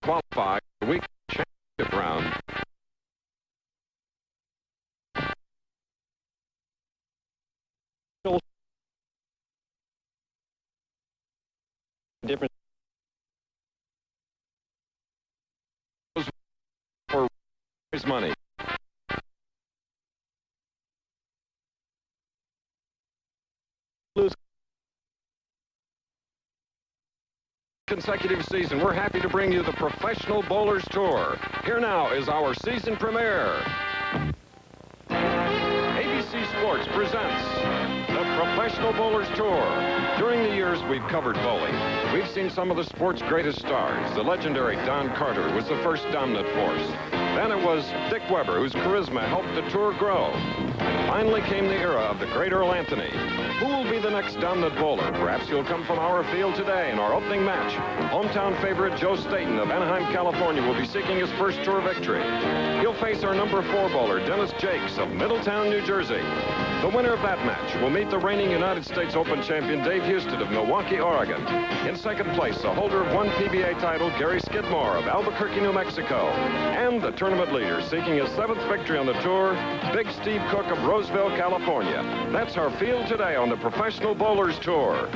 qualify for the week championship round. Different for prize money. Consecutive season, we're happy to bring you the Professional Bowlers Tour. Here now is our season premiere. ABC Sports presents the Professional Bowlers Tour. During the years we've covered bowling, we've seen some of the sport's greatest stars. The legendary Don Carter was the first dominant force. Then it was Dick Weber, whose charisma helped the tour grow. And finally came the era of the great Earl Anthony. Who will be the next dominant bowler? Perhaps he'll come from our field today in our opening match. Hometown favorite Joe Staten of Anaheim, California will be seeking his first tour victory. He'll face our number 4 bowler, Dennis Jakes of Middletown, New Jersey. The winner of that match will meet the reigning United States Open champion Dave Houston of Milwaukee, Oregon. In second place, the holder of 1 PBA title, Gary Skidmore of Albuquerque, New Mexico. And the tournament leader seeking his 7th victory on the tour, Big Steve Cook of Roseville, California. That's our field today on the Professional Bowlers Tour.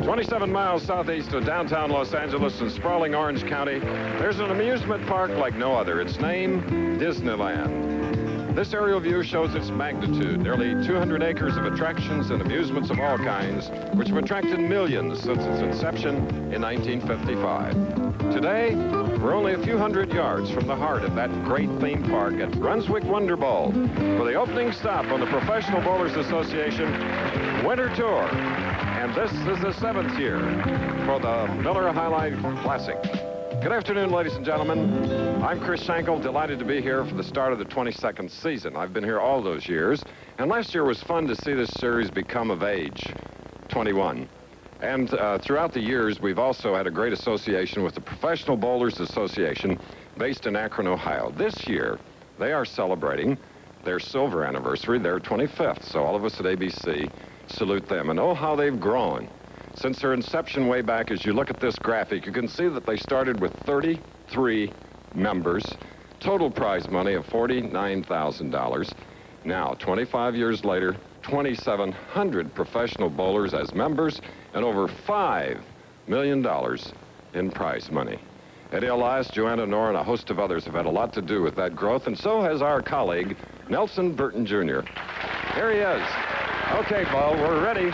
"27 miles southeast of downtown Los Angeles in sprawling Orange County, there's an amusement park like no other. Its name, Disneyland. This aerial view shows its magnitude, nearly 200 acres of attractions and amusements of all kinds, which have attracted millions since its inception in 1955. Today, we're only a few hundred yards from the heart of that great theme park at Brunswick Wonder Bowl for the opening stop on the Professional Bowlers Association Winter Tour. And this is the 7th year for the Miller High Life Classic. Good afternoon, ladies and gentlemen. I'm Chris Schenkel, delighted to be here for the start of the 22nd season. I've been here all those years, and last year was fun to see this series become of age, 21. And throughout the years, we've also had a great association with the Professional Bowlers Association based in Akron, Ohio. This year, they are celebrating their silver anniversary, their 25th. So all of us at ABC salute them. And oh, how they've grown. Since their inception way back, as you look at this graphic, you can see that they started with 33 members, total prize money of $49,000. Now, 25 years later, 2,700 professional bowlers as members and over $5 million in prize money. Eddie Elias, Joanna Knorr, and a host of others have had a lot to do with that growth, and so has our colleague, Nelson Burton Jr. Here he is. Okay, Bo, we're ready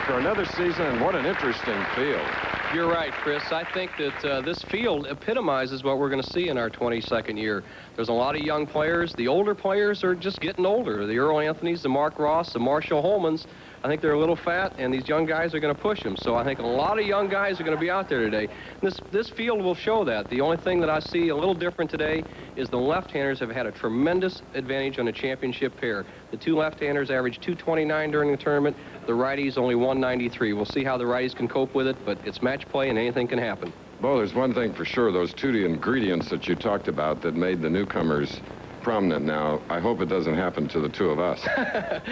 for another season, and what an interesting field. You're right, Chris. I think that this field epitomizes what we're going to see in our 22nd year. There's a lot of young players. The older players are just getting older. The Earl Anthonys, the Mark Ross, the Marshall Holmans, I think they're a little fat, and these young guys are going to push them. So I think a lot of young guys are going to be out there today. This field will show that. The only thing that I see a little different today is the left-handers have had a tremendous advantage on the championship pair. The 2 left-handers averaged 229 during the tournament. The righties only 193. We'll see how the righties can cope with it, but it's match play and anything can happen. Well, there's one thing for sure, those 2 ingredients that you talked about that made the newcomers prominent now. I hope it doesn't happen to the 2 of us.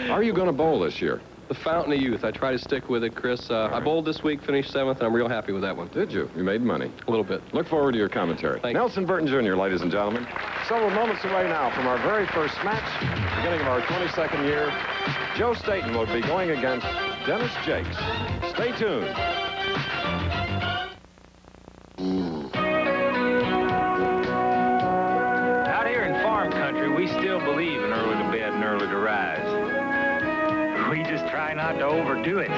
Are you going to bowl this year? The fountain of youth. I try to stick with it, Chris. I bowled this week, finished 7th, and I'm real happy with that one. Did you? You made money. A little bit. Look forward to your commentary. Thank you. Nelson Burton Jr., ladies and gentlemen. Several moments away now from our very first match, beginning of our 22nd year. Joe Staten will be going against Dennis Jakes. Stay tuned. Out here in farm country, we still believe in early to bed and early to rise. We just try not to overdo it.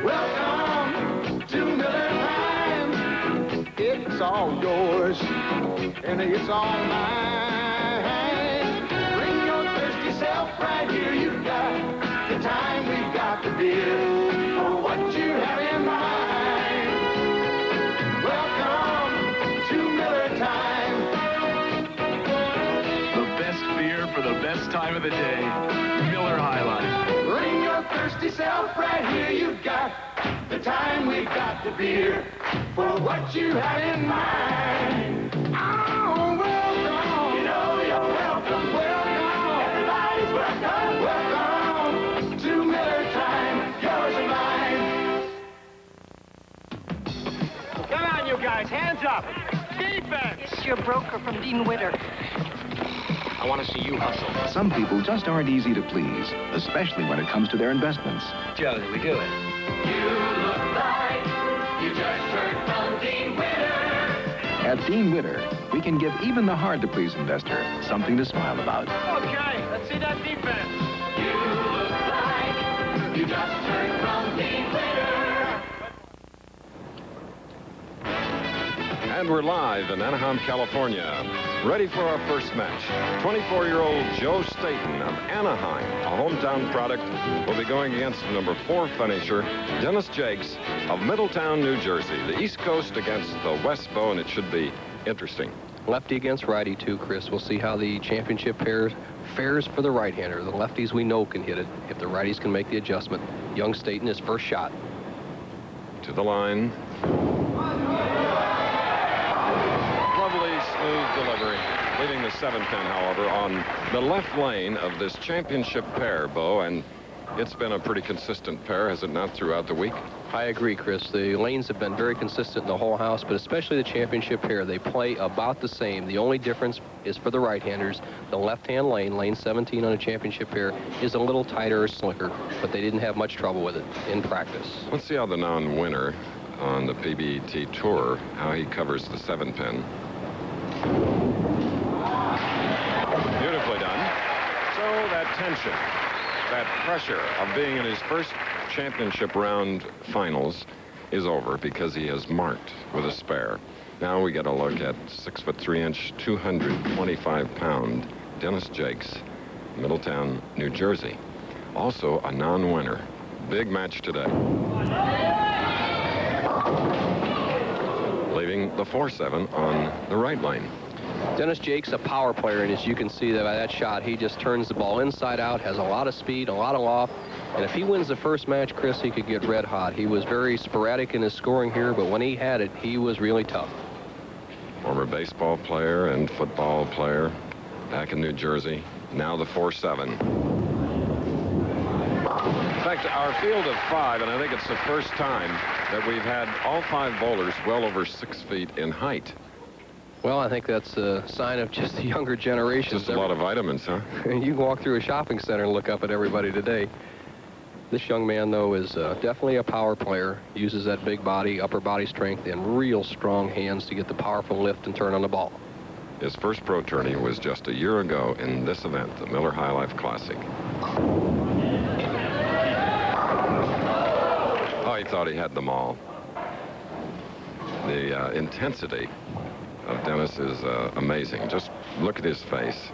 Welcome to Miller Time. It's all yours, and it's all mine. Bring your thirsty self right here. You've got the time, we've got the beer for what you have in mind. Welcome to Miller Time. The best beer for the best time of the day. Miller High Life. Bring your thirsty self right here. You've got the time, we've got the beer for what you have in mind. Oh, welcome. You know your broker from Dean Witter. I want to see you hustle. Some people just aren't easy to please, especially when it comes to their investments. Joe, did we do it? You look like you just heard from Dean Witter. At Dean Witter, we can give even the hard-to-please investor something to smile about. Okay, let's see that defense. You look like you just heard from Dean Witter. And we're live in Anaheim, California, ready for our first match. 24-year-old Joe Staten of Anaheim, a hometown product, will be going against the number 4 finisher, Dennis Jakes of Middletown, New Jersey. The East Coast against the West Bow, and it should be interesting. Lefty against righty, too, Chris. We'll see how the championship pair fares for the right-hander. The lefties we know can hit it if the righties can make the adjustment. Young Staten, his first shot. To the line. Lovely, smooth delivery. Leaving the 7-pin, however, on the left lane of this championship pair, Bo, and it's been a pretty consistent pair, has it not, throughout the week? I agree, Chris. The lanes have been very consistent in the whole house, but especially the championship pair. They play about the same. The only difference is for the right-handers. The left-hand lane, lane 17 on a championship pair, is a little tighter or slicker, but they didn't have much trouble with it in practice. Let's see how the non-winner on the PBA Tour, how he covers the 7-pin. Beautifully done. So that tension, that pressure of being in his first championship round finals is over because he has marked with a spare. Now we get a look at 6'3", 225-pound Dennis Jakes, Middletown, New Jersey. Also a non-winner. Big match today. Leaving the 4-7 on the right lane. Dennis Jakes, a power player, and as you can see that by that shot, he just turns the ball inside out, has a lot of speed, a lot of loft, and if he wins the first match, Chris, he could get red hot. He was very sporadic in his scoring here, but when he had it, he was really tough. Former baseball player and football player back in New Jersey. Now the 4-7. In fact, our field of 5, and I think it's the first time that we've had all 5 bowlers well over 6 feet in height. Well, I think that's a sign of just the younger generation. Just a lot of vitamins, huh? You can walk through a shopping center and look up at everybody today. This young man, though, is definitely a power player. Uses that big body, upper body strength, and real strong hands to get the powerful lift and turn on the ball. His first pro tourney was just a year ago in this event, the Miller High Life Classic. Oh, he thought he had them all. The intensity of Dennis is amazing. Just look at his face.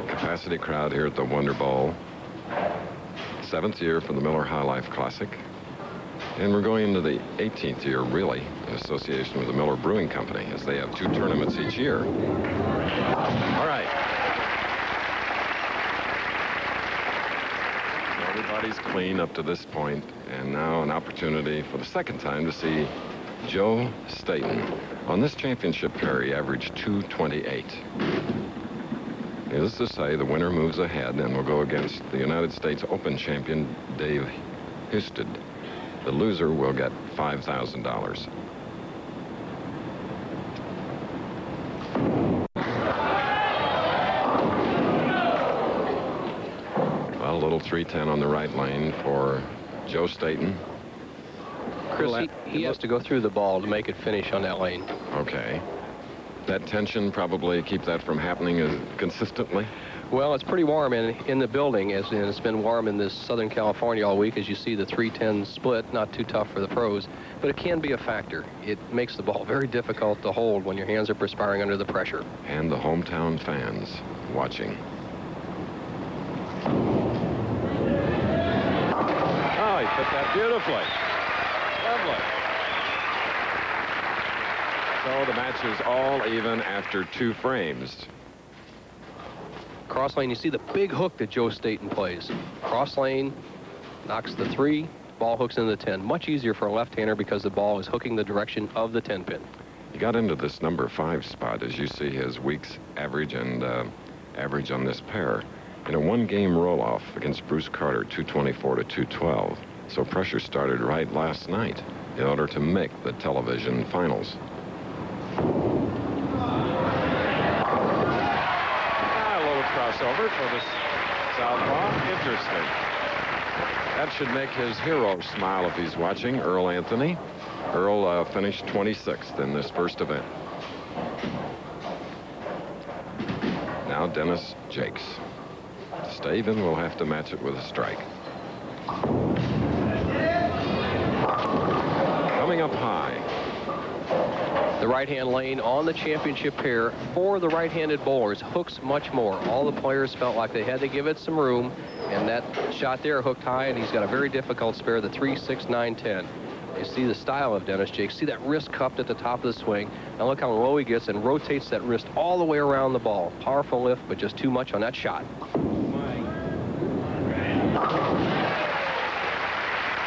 Capacity crowd here at the Wonder Bowl. 7th year for the Miller High Life Classic. And we're going into the 18th year, really, in association with the Miller Brewing Company, as they have 2 tournaments each year. All right. Everybody's clean up to this point, and now an opportunity for the second time to see Joe Staten. On this championship pair, he averaged 228. Needless to say, the winner moves ahead and will go against the United States Open champion, Dave Husted. The loser will get $5,000. Well, a little 310 on the right lane for Joe Staten. Chris, he has to go through the ball to make it finish on that lane. Okay. That tension probably keep that from happening consistently? Well, it's pretty warm in the building, and it's been warm in this Southern California all week, as you see the 310 split. Not too tough for the pros, but it can be a factor. It makes the ball very difficult to hold when your hands are perspiring under the pressure. And the hometown fans watching. Oh, he hit that beautifully. Lovely. So the match is all even after 2 frames. Cross lane, you see the big hook that Joe Staten plays. Cross lane, knocks the 3, ball hooks into the 10. Much easier for a left-hander because the ball is hooking the direction of the 10-pin. He got into this number 5 spot, as you see his week's average and average on this pair. In a 1-game roll-off against Bruce Carter, 224 to 212. So pressure started right last night in order to make the television finals. effort for the southpaw. Interesting. That should make his hero smile if he's watching, Earl Anthony. Earl finished 26th in this first event. Now Dennis Jakes. To stay even, we'll have to match it with a strike. Coming up high. The right-hand lane on the championship pair for the right-handed bowlers hooks much more. All the players felt like they had to give it some room, and that shot there hooked high, and he's got a very difficult spare, the 3, 6, 9, 10. You see the style of Dennis Jakes. See that wrist cupped at the top of the swing. Now look how low he gets and rotates that wrist all the way around the ball. Powerful lift, but just too much on that shot.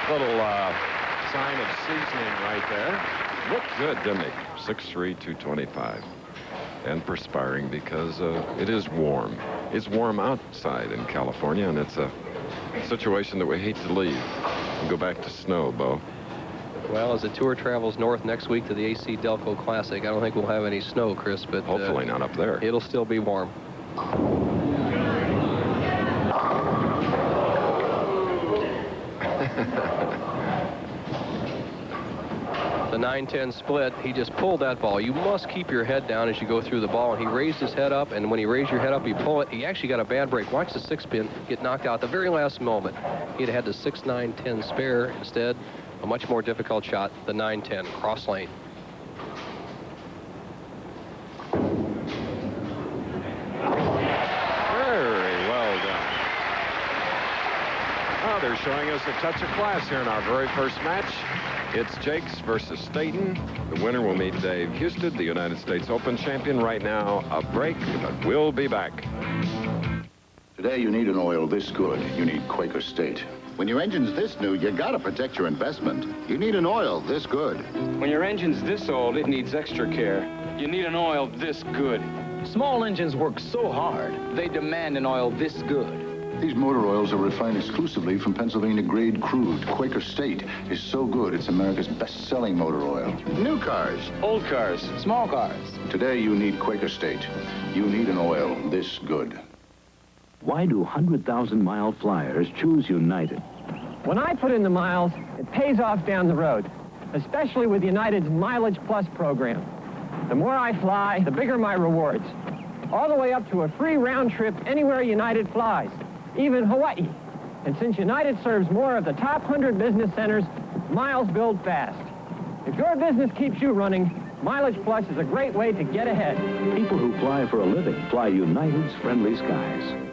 Little sign of seasoning right there. Looked good, didn't he? 6'3", 225. And perspiring because it is warm. It's warm outside in California, and it's a situation that we hate to leave and go back to snow, Bo. Well, as the tour travels north next week to the AC Delco Classic, I don't think we'll have any snow, Chris, but hopefully not up there. It'll still be warm. The 9-10 split, he just pulled that ball. You must keep your head down as you go through the ball. And he raised his head up, and when he raised your head up, you pull it. He actually got a bad break. Watch the 6-pin get knocked out at the very last moment. He'd had the 6, 9, 10 spare. Instead, a much more difficult shot, the 9-10 cross lane. Very well done. Now they're showing us a touch of class here in our very first match. It's Jakes versus Staten. The winner will meet Dave Husted, the United States Open champion. Right now, a break, but we'll be back. Today, you need an oil this good. You need Quaker State. When your engine's this new, you gotta protect your investment. You need an oil this good. When your engine's this old, it needs extra care. You need an oil this good. Small engines work so hard, they demand an oil this good. These motor oils are refined exclusively from Pennsylvania-grade crude. Quaker State is so good, it's America's best-selling motor oil. New cars. Old cars. Small cars. Today, you need Quaker State. You need an oil this good. Why do 100,000-mile flyers choose United? When I put in the miles, it pays off down the road, especially with United's Mileage Plus program. The more I fly, the bigger my rewards. All the way up to a free round trip anywhere United flies, even Hawaii. And since United serves more of the top 100 business centers, miles build fast. If your business keeps you running, Mileage Plus is a great way to get ahead. People who fly for a living fly United's friendly skies.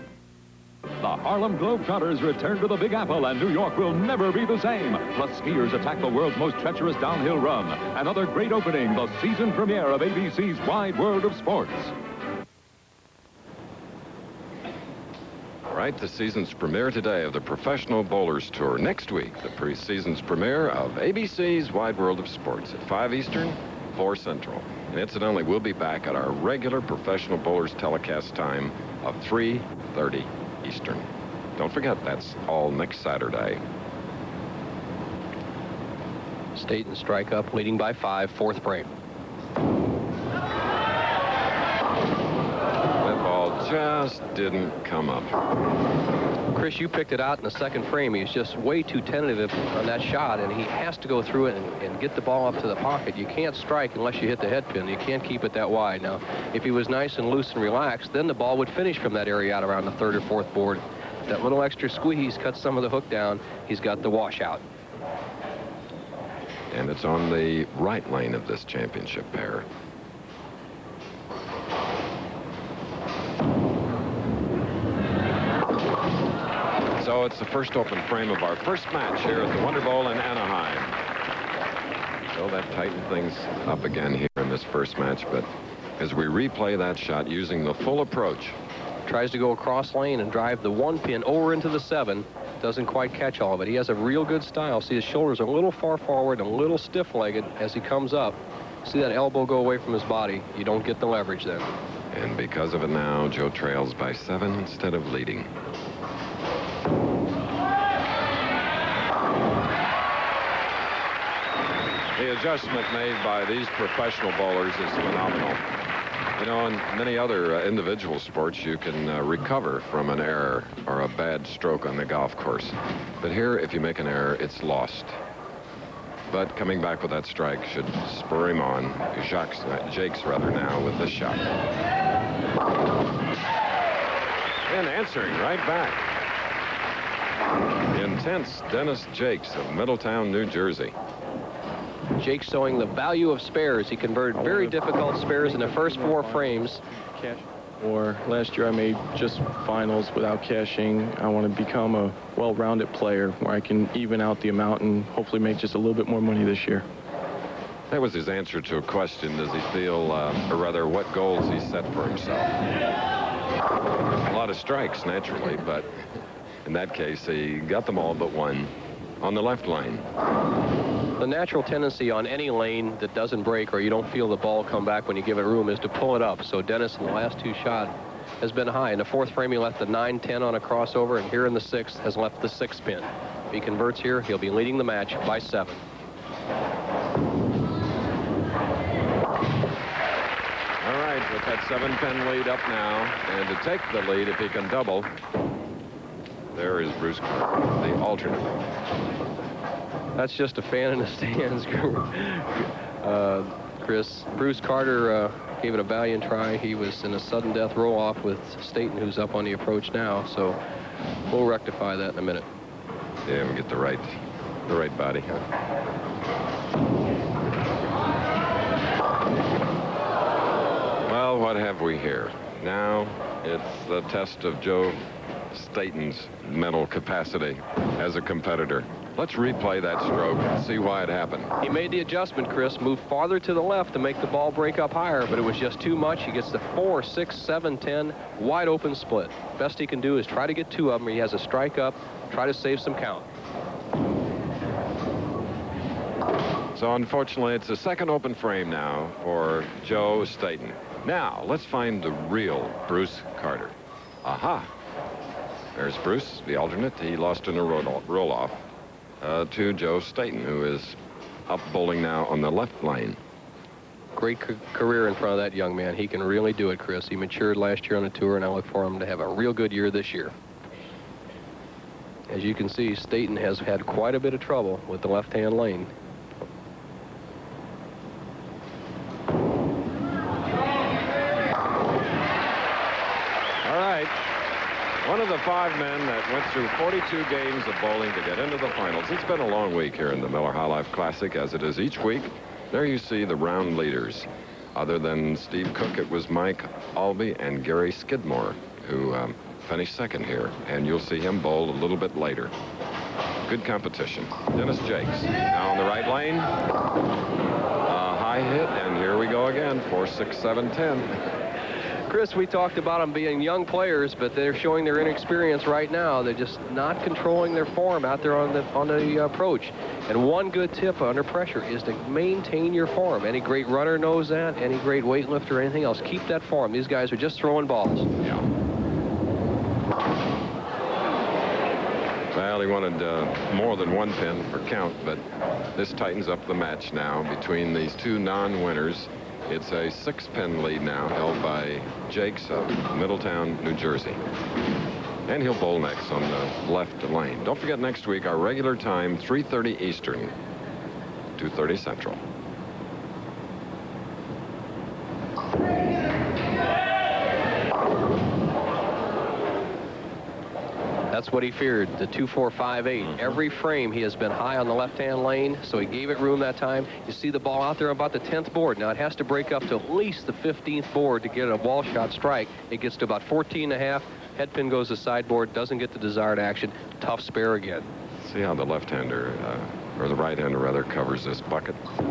The Harlem Globetrotters return to the Big Apple, and New York will never be the same. Plus, skiers attack the world's most treacherous downhill run. Another great opening, the season premiere of ABC's Wide World of Sports. All right, the season's premiere today of the Professional Bowlers Tour. Next week, the pre-season's premiere of ABC's Wide World of Sports at 5 Eastern, 4 Central. And incidentally, we'll be back at our regular Professional Bowlers telecast time of 3:30 Eastern. Don't forget, that's all next Saturday. Staten strike up, leading by 5, 4th break. That ball just didn't come up. Chris, you picked it out in the second frame. He's just way too tentative on that shot, and he has to go through it and get the ball up to the pocket. You can't strike unless you hit the head pin. You can't keep it that wide. Now, if he was nice and loose and relaxed, then the ball would finish from that area out around the 3rd or 4th board. That little extra squeeze cuts some of the hook down. He's got the washout. And it's on the right lane of this championship pair. So it's the first open frame of our first match here at the Wonder Bowl in Anaheim. So that tightened things up again here in this first match, but as we replay that shot using the full approach. Tries to go across lane and drive the 1 pin over into the 7. Doesn't quite catch all of it. He has a real good style. See, his shoulders are a little far forward and a little stiff-legged as he comes up. See that elbow go away from his body. You don't get the leverage then. And because of it now, Joe trails by 7 instead of leading. The adjustment made by these professional bowlers is phenomenal. You know, in many other individual sports, you can recover from an error or a bad stroke on the golf course. But here, if you make an error, it's lost. But coming back with that strike should spur him on. Jake's rather now with this shot. And answering right back. The intense Dennis Jakes of Middletown, New Jersey. Jake showing the value of spares. He converted very difficult spares in the first 4 frames. Or last year I made just finals without cashing. I want to become a well-rounded player where I can even out the amount and hopefully make just a little bit more money this year. That was his answer to a question. Does he feel, or rather, what goals he set for himself? A lot of strikes, naturally, but in that case, he got them all but one on the left lane. The natural tendency on any lane that doesn't break or you don't feel the ball come back when you give it room is to pull it up. So Dennis in the last 2 shots has been high. In the 4th frame, he left the 9-10 on a crossover, and here in the 6th has left the 6 pin. If he converts here, he'll be leading the match by 7. All right, with that 7-pin lead up now, and to take the lead if he can double, there is Bruce Carter, the alternate. That's just a fan in the stands, Chris. Bruce Carter gave it a valiant try. He was in a sudden death roll-off with Staten, who's up on the approach now. So we'll rectify that in a minute. Yeah, we'll get the right body. Well, what have we here? Now it's the test of Joe Staten's mental capacity as a competitor. Let's replay that stroke and see why it happened. He made the adjustment, Chris, moved farther to the left to make the ball break up higher, but it was just too much. He gets the 4, 6, 7, 10 wide open split. Best he can do is try to get 2 of them. He has a strike up, try to save some count. So unfortunately, it's the 2nd open frame now for Joe Staten. Now let's find the real Bruce Carter. Aha. There's Bruce, the alternate. He lost in a roll-off to Joe Staten, who is up bowling now on the left lane. Great career in front of that young man. He can really do it, Chris. He matured last year on the tour, and I look for him to have a real good year this year. As you can see, Staten has had quite a bit of trouble with the left-hand lane. One of the 5 men that went through 42 games of bowling to get into the finals. It's been a long week here in the Miller High Life Classic, as it is each week. There you see the round leaders. Other than Steve Cook, it was Mike Albee and Gary Skidmore who finished 2nd here. And you'll see him bowl a little bit later. Good competition. Dennis Jakes now on the right lane. A high hit, and here we go again. 4, 6, 7, 10. Chris, we talked about them being young players, but they're showing their inexperience right now. They're just not controlling their form out there on the approach. And one good tip under pressure is to maintain your form. Any great runner knows that. Any great weightlifter or anything else, keep that form. These guys are just throwing balls. Yeah. Well, he wanted more than 1 pin for count, but this tightens up the match now between these 2 non-winners. It's a 6-pin lead now held by Jakes of Middletown, New Jersey. And he'll bowl next on the left lane. Don't forget, next week, our regular time, 3:30 Eastern, 2:30 Central. That's what he feared, the 2-4-5-8. Every frame he has been high on the left-hand lane, so he gave it room that time. You see the ball out there about the 10th board. Now it has to break up to at least the 15th board to get a wall shot strike. It gets to about 14.5. Head pin goes to sideboard, doesn't get the desired action. Tough spare again. See how the left-hander, or the right-hander rather, covers this bucket. A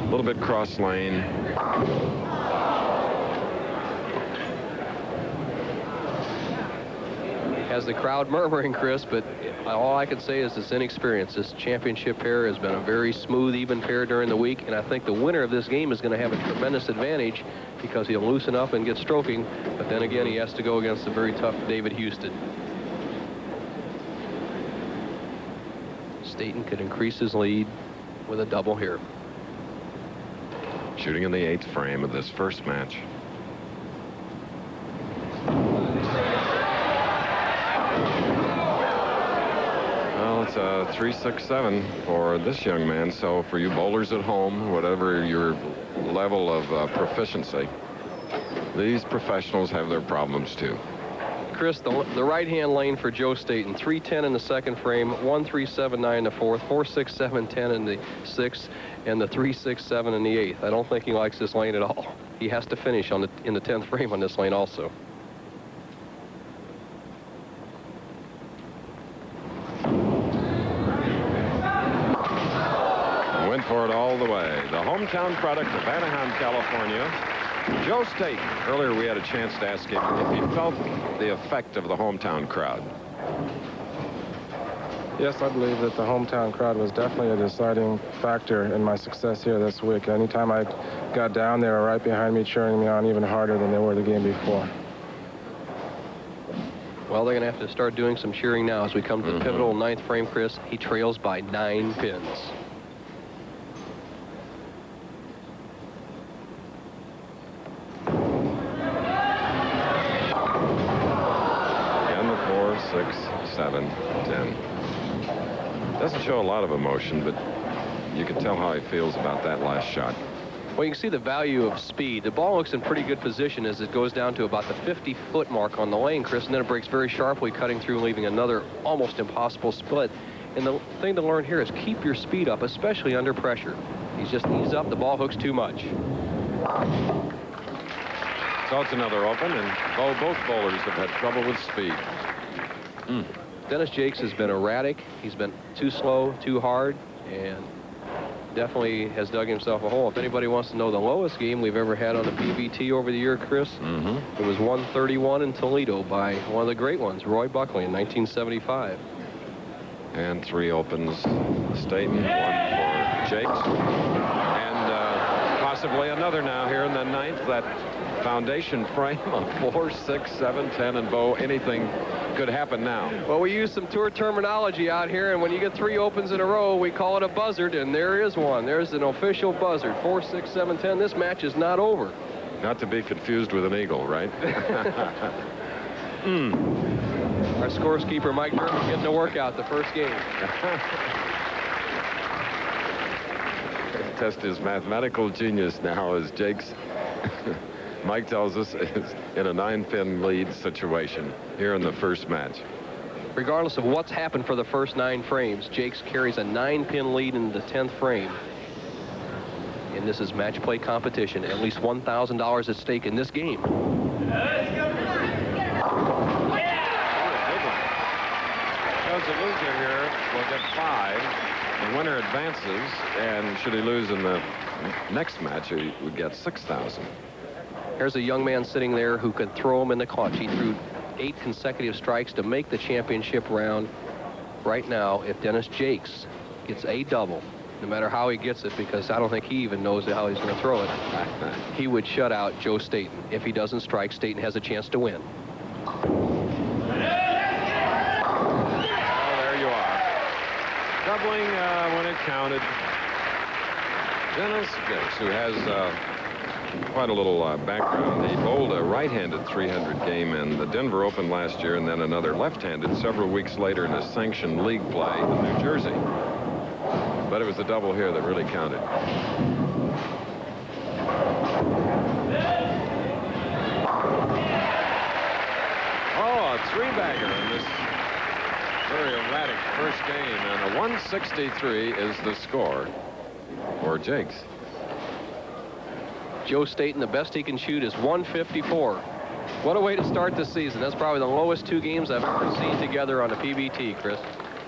little bit cross lane. Has the crowd murmuring, Chris, but all I can say is it's inexperience. This championship pair has been a very smooth, even pair during the week, and I think the winner of this game is going to have a tremendous advantage because he'll loosen up and get stroking, but then again, he has to go against the very tough David Houston. Staten could increase his lead with a double here. Shooting in the 8th frame of this first match. 3.67 for this young man. So for you bowlers at home, whatever your level of proficiency, these professionals have their problems too. Chris, the right-hand lane for Joe Staton, 3.10 in the second frame, 1.379 in the fourth, 4.67.10 in the sixth, and the 3.67 in the eighth. I don't think he likes this lane at all. He has to finish in the 10th frame on this lane also. Went for it all the way. The hometown product of Anaheim, California, Joe Staton. Earlier we had a chance to ask him if he felt the effect of the hometown crowd. Yes, I believe that the hometown crowd was definitely a deciding factor in my success here this week. Anytime I got down, they were right behind me, cheering me on even harder than they were the game before. Well, they're going to have to start doing some cheering now as we come to the pivotal 9th frame, Chris. He trails by 9 pins. And the 4, 6, 7, 10. Doesn't show a lot of emotion, but you can tell how he feels about that last shot. Well, you can see the value of speed. The ball looks in pretty good position as it goes down to about the 50-foot mark on the lane, Chris, and then it breaks very sharply, cutting through, leaving another almost impossible split. And the thing to learn here is keep your speed up, especially under pressure. He's up, the ball hooks too much. So it's another open, and both bowlers have had trouble with speed. Dennis Jakes has been erratic. He's been too slow, too hard, and definitely has dug himself a hole. If anybody wants to know the lowest game we've ever had on the PBT over the year, Chris, it was 131 in Toledo by one of the great ones, Roy Buckley, in 1975. And 3 opens Staton, 1 for Jakes. And possibly another now here in the 9th. That foundation frame of 4, 6, 7, 10, and Bo. Anything could happen now. Well, we use some tour terminology out here, and when you get 3 opens in a row, we call it a buzzard, and there is one. There's an official buzzard. 4, 6, 7, 10. This match is not over. Not to be confused with an eagle, right? Our scorekeeper, Mike Durham, getting a workout the first game. Test his mathematical genius now as Jakes, Mike tells us, is in a 9-pin lead situation here in the first match. Regardless of what's happened for the first 9 frames, Jakes carries a 9-pin lead in the 10th frame. And this is match play competition. At least $1,000 at stake in this game. Because the loser here will get 5. The winner advances, and should he lose in the next match, he would get 6,000. Here's a young man sitting there who could throw him in the clutch. He threw 8 consecutive strikes to make the championship round. Right now, if Dennis Jakes gets a double, no matter how he gets it, because I don't think he even knows how he's going to throw it, he would shut out Joe Staton. If he doesn't strike, Staton has a chance to win. Doubling when it counted. Dennis Jakes, who has quite a little background. He bowled a right-handed 300 game in the Denver Open last year, and then another left-handed several weeks later in a sanctioned league play in New Jersey. But it was the double here that really counted. Oh, a 3-bagger in this very erratic first game, and a 163 is the score for Jakes. Joe Staton, the best he can shoot is 154. What a way to start the season. That's probably the lowest 2 games I've ever seen together on a PBT, Chris.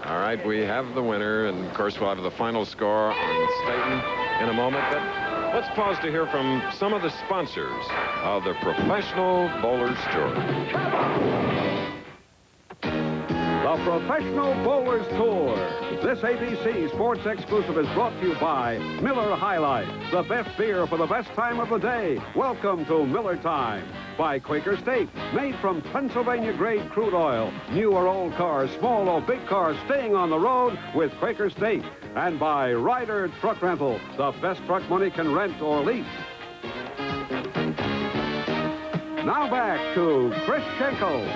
All right, we have the winner, and of course we'll have the final score on Staton in a moment, but let's pause to hear from some of the sponsors of the Professional Bowlers Tour. The Professional Bowlers Tour. This ABC Sports exclusive is brought to you by Miller High Life, the best beer for the best time of the day. Welcome to Miller Time. By Quaker State, made from Pennsylvania-grade crude oil. New or old cars, small or big cars, staying on the road with Quaker State. And by Ryder Truck Rental, the best truck money can rent or lease. Now back to Chris Schenkel.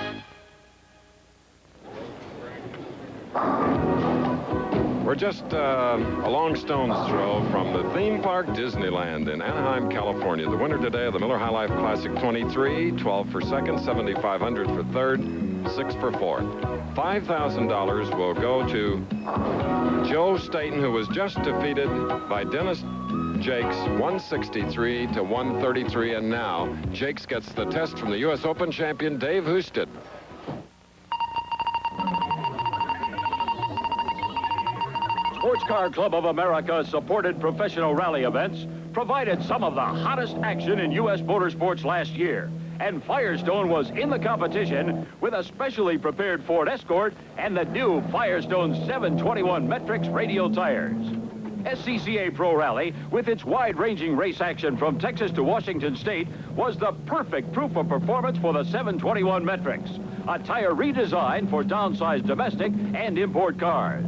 We're just a long stone's throw from the theme park Disneyland in Anaheim, California. The winner today of the Miller High Life Classic 23, 12 for second, 7,500 for third, 6 for fourth. $5,000 will go to Joe Staten, who was just defeated by Dennis Jakes, 163 to 133. And now Jakes gets the test from the U.S. Open champion Dave Husted. Sports Car Club of America supported professional rally events, provided some of the hottest action in U.S. motorsports last year. And Firestone was in the competition with a specially prepared Ford Escort and the new Firestone 721 Metrics radial tires. SCCA Pro Rally, with its wide-ranging race action from Texas to Washington State, was the perfect proof of performance for the 721 Metrics, a tire redesigned for downsized domestic and import cars.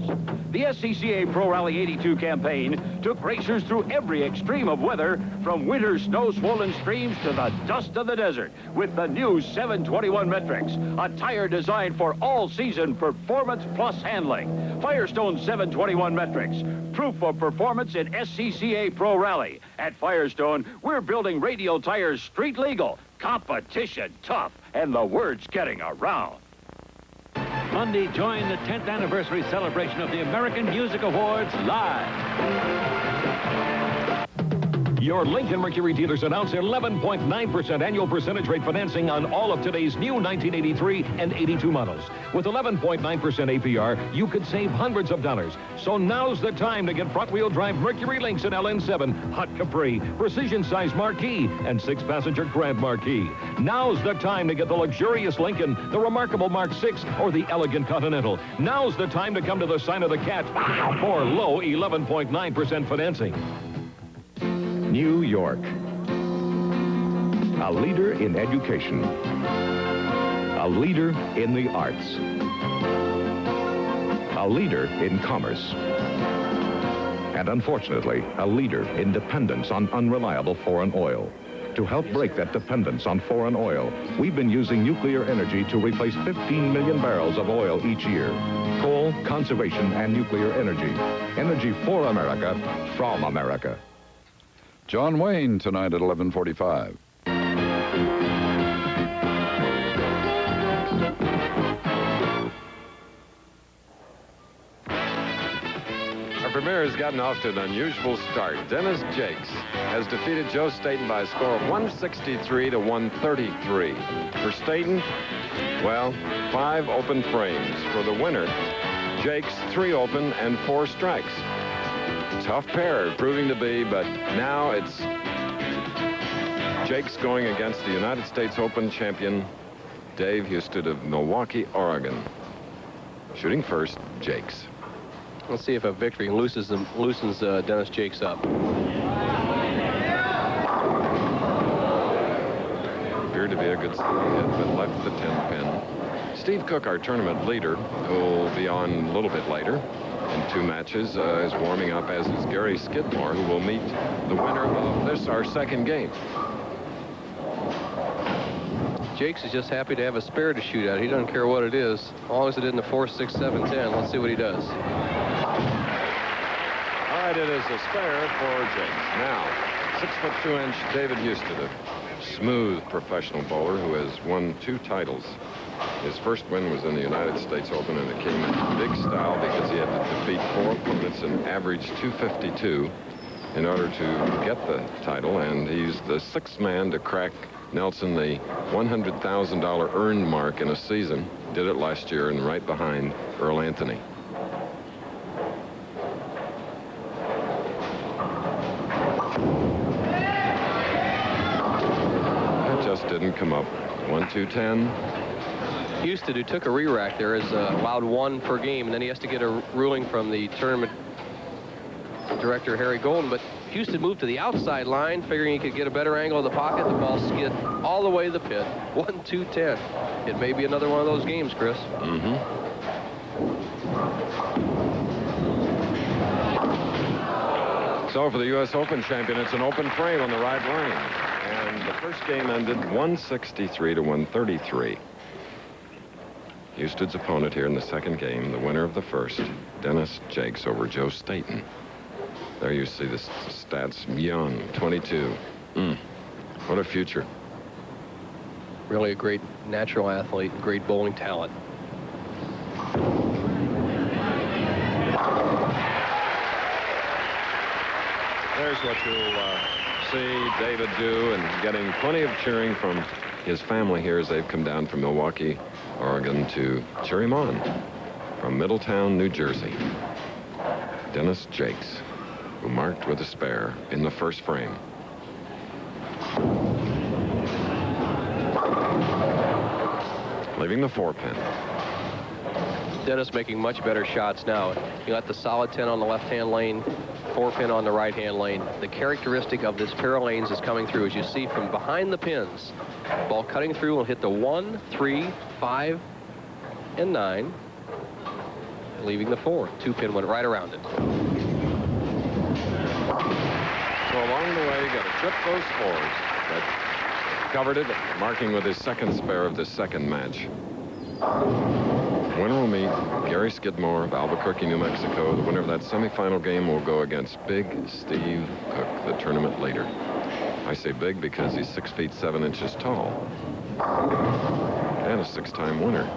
The SCCA Pro Rally 82 campaign took racers through every extreme of weather, from winter snow-swollen streams to the dust of the desert, with the new 721 Metrics, a tire designed for all-season performance plus handling. Firestone 721 Metrics, proof of performance in SCCA Pro Rally. At Firestone, we're building radial tires street legal, competition tough, and the word's getting around. Monday, join the 10th anniversary celebration of the American Music Awards live. Your Lincoln Mercury dealers announce 11.9% annual percentage rate financing on all of today's new 1983 and 82 models. With 11.9% APR, you could save hundreds of dollars. So now's the time to get front-wheel drive Mercury Lynx in LN7, Hot Capri, precision-size Marquis, and 6-passenger Grand Marquis. Now's the time to get the luxurious Lincoln, the remarkable Mark 6, or the elegant Continental. Now's the time to come to the Sign of the Cat for low 11.9% financing. New York. A leader in education. A leader in the arts. A leader in commerce. And unfortunately, a leader in dependence on unreliable foreign oil. To help break that dependence on foreign oil, we've been using nuclear energy to replace 15 million barrels of oil each year. Coal, conservation, and nuclear energy. Energy for America, from America. John Wayne tonight at 11:45. Our premiere has gotten off to an unusual start. Dennis Jakes has defeated Joe Staten by a score of 163 to 133. For Staten, well, 5 open frames. For the winner, Jakes, 3 open and 4 strikes. Tough pair, proving to be, but now it's Jakes going against the United States Open champion, Dave Husted of Milwaukee, Oregon. Shooting first, Jakes. Let's see if a victory loosens Dennis Jakes up. Appeared to be a good hit, but left the 10 pin. Steve Cook, our tournament leader, who will be on a little bit later in 2 matches, is warming up, as is Gary Skidmore, who will meet the winner of this, our second game. Jakes is just happy to have a spare to shoot at. He doesn't care what it is, as long as it isn't a 4, 6, 7, 10. Let's see what he does. All right, it is a spare for Jakes. Now, 6'2" David Husted, a smooth professional bowler who has won 2 titles. His first win was in the United States Open, and it came in big style because he had to defeat 4 opponents and average 252 in order to get the title. And he's the 6th man to crack Nelson the $100,000 earned mark in a season. Did it last year, and right behind Earl Anthony. That just didn't come up. 1-2-10. Husted, who took a re-rack there, is allowed 1 per game, and then he has to get a ruling from the tournament director, Harry Golden. But Husted moved to the outside line, figuring he could get a better angle of the pocket. The ball skid all the way to the pit. 1-2-10. It may be another one of those games, Chris. Mm-hmm. So for the U.S. Open champion, it's an open frame on the right lane. And the first game ended 163 to 133. Houston's opponent here in the second game, the winner of the first, Dennis Jakes over Joe Staten. There you see the stats. Young, 22. What a future. Really a great natural athlete, great bowling talent. There's what you'll see David do, and getting plenty of cheering from his family here as they've come down from Milwaukee, Oregon to cheer him on from Middletown, New Jersey. Dennis Jakes, who marked with a spare in the first frame. Leaving the 4-pin. Dennis making much better shots now. You got the solid 10 on the left-hand lane, 4-pin on the right-hand lane. The characteristic of this pair of lanes is coming through, as you see from behind the pins. Ball cutting through will hit the 1, 3, 5, and 9. Leaving the 4. 2-pin went right around it. So along the way, got to trip those 4s. But covered it, marking with his second spare of this second match. Winner will meet Gary Skidmore of Albuquerque, New Mexico. The winner of that semifinal game will go against Big Steve Cook, the tournament leader. I say big because he's 6 feet 7 inches tall and a 6-time winner.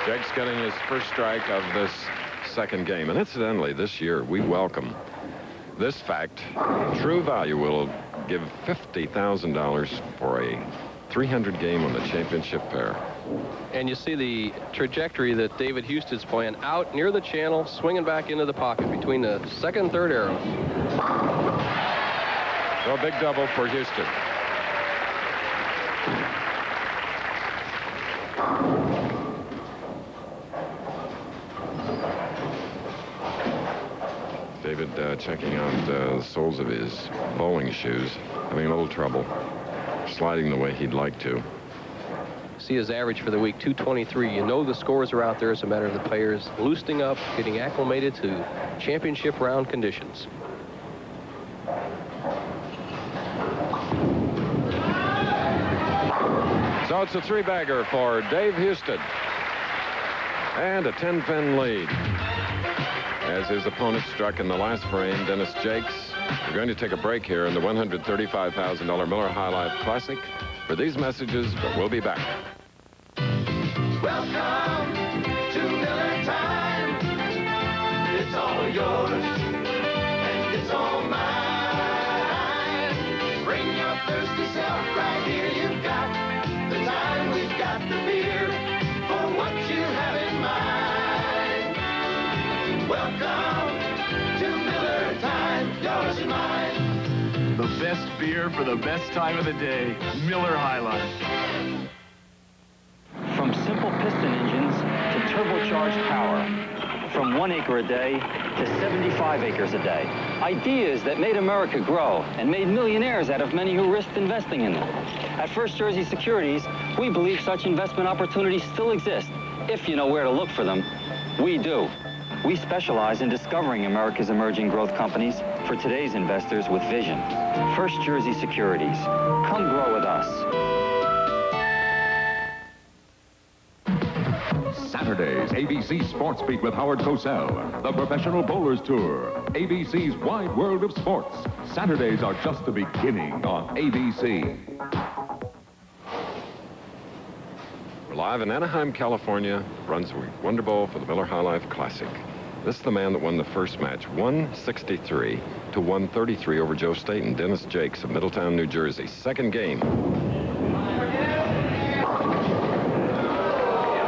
Jakes getting his first strike of this second game. And incidentally, this year we welcome this fact. True Value will give $50,000 for a 300 game on the championship pair. And you see the trajectory that David Houston's playing out near the channel, swinging back into the pocket between the second and third arrows. So a big double for Houston. David checking out the soles of his bowling shoes, having a little trouble sliding the way he'd like to. See his average for the week, 223. You know the scores are out there. It's a matter of the players loosening up, getting acclimated to championship round conditions. So it's a 3-bagger for Dave Houston. And a 10-pin lead. As his opponent struck in the last frame, Dennis Jakes. We're going to take a break here in the $135,000 Miller High Life Classic for these messages, but we'll be back. Welcome to Miller Time. It's all yours, and it's all mine. Bring your thirsty self right here. You've got the time, we've got the beer for what you have in mind. Welcome to Miller Time, yours and mine. The best beer for the best time of the day. Miller High Life. From simple piston engines to turbocharged power. From 1 acre a day to 75 acres a day. Ideas that made America grow and made millionaires out of many who risked investing in them. At First Jersey Securities, we believe such investment opportunities still exist, if you know where to look for them. We do. We specialize in discovering America's emerging growth companies for today's investors with vision. First Jersey Securities. Come grow with us. Saturdays, ABC Sports Beat with Howard Cosell. The Professional Bowlers Tour. ABC's Wide World of Sports. Saturdays are just the beginning on ABC. We're live in Anaheim, California. Runs Wonder Bowl for the Miller High Life Classic. This is the man that won the first match, 163 to 133 over Joe Staten, Dennis Jakes of Middletown, New Jersey. Second game.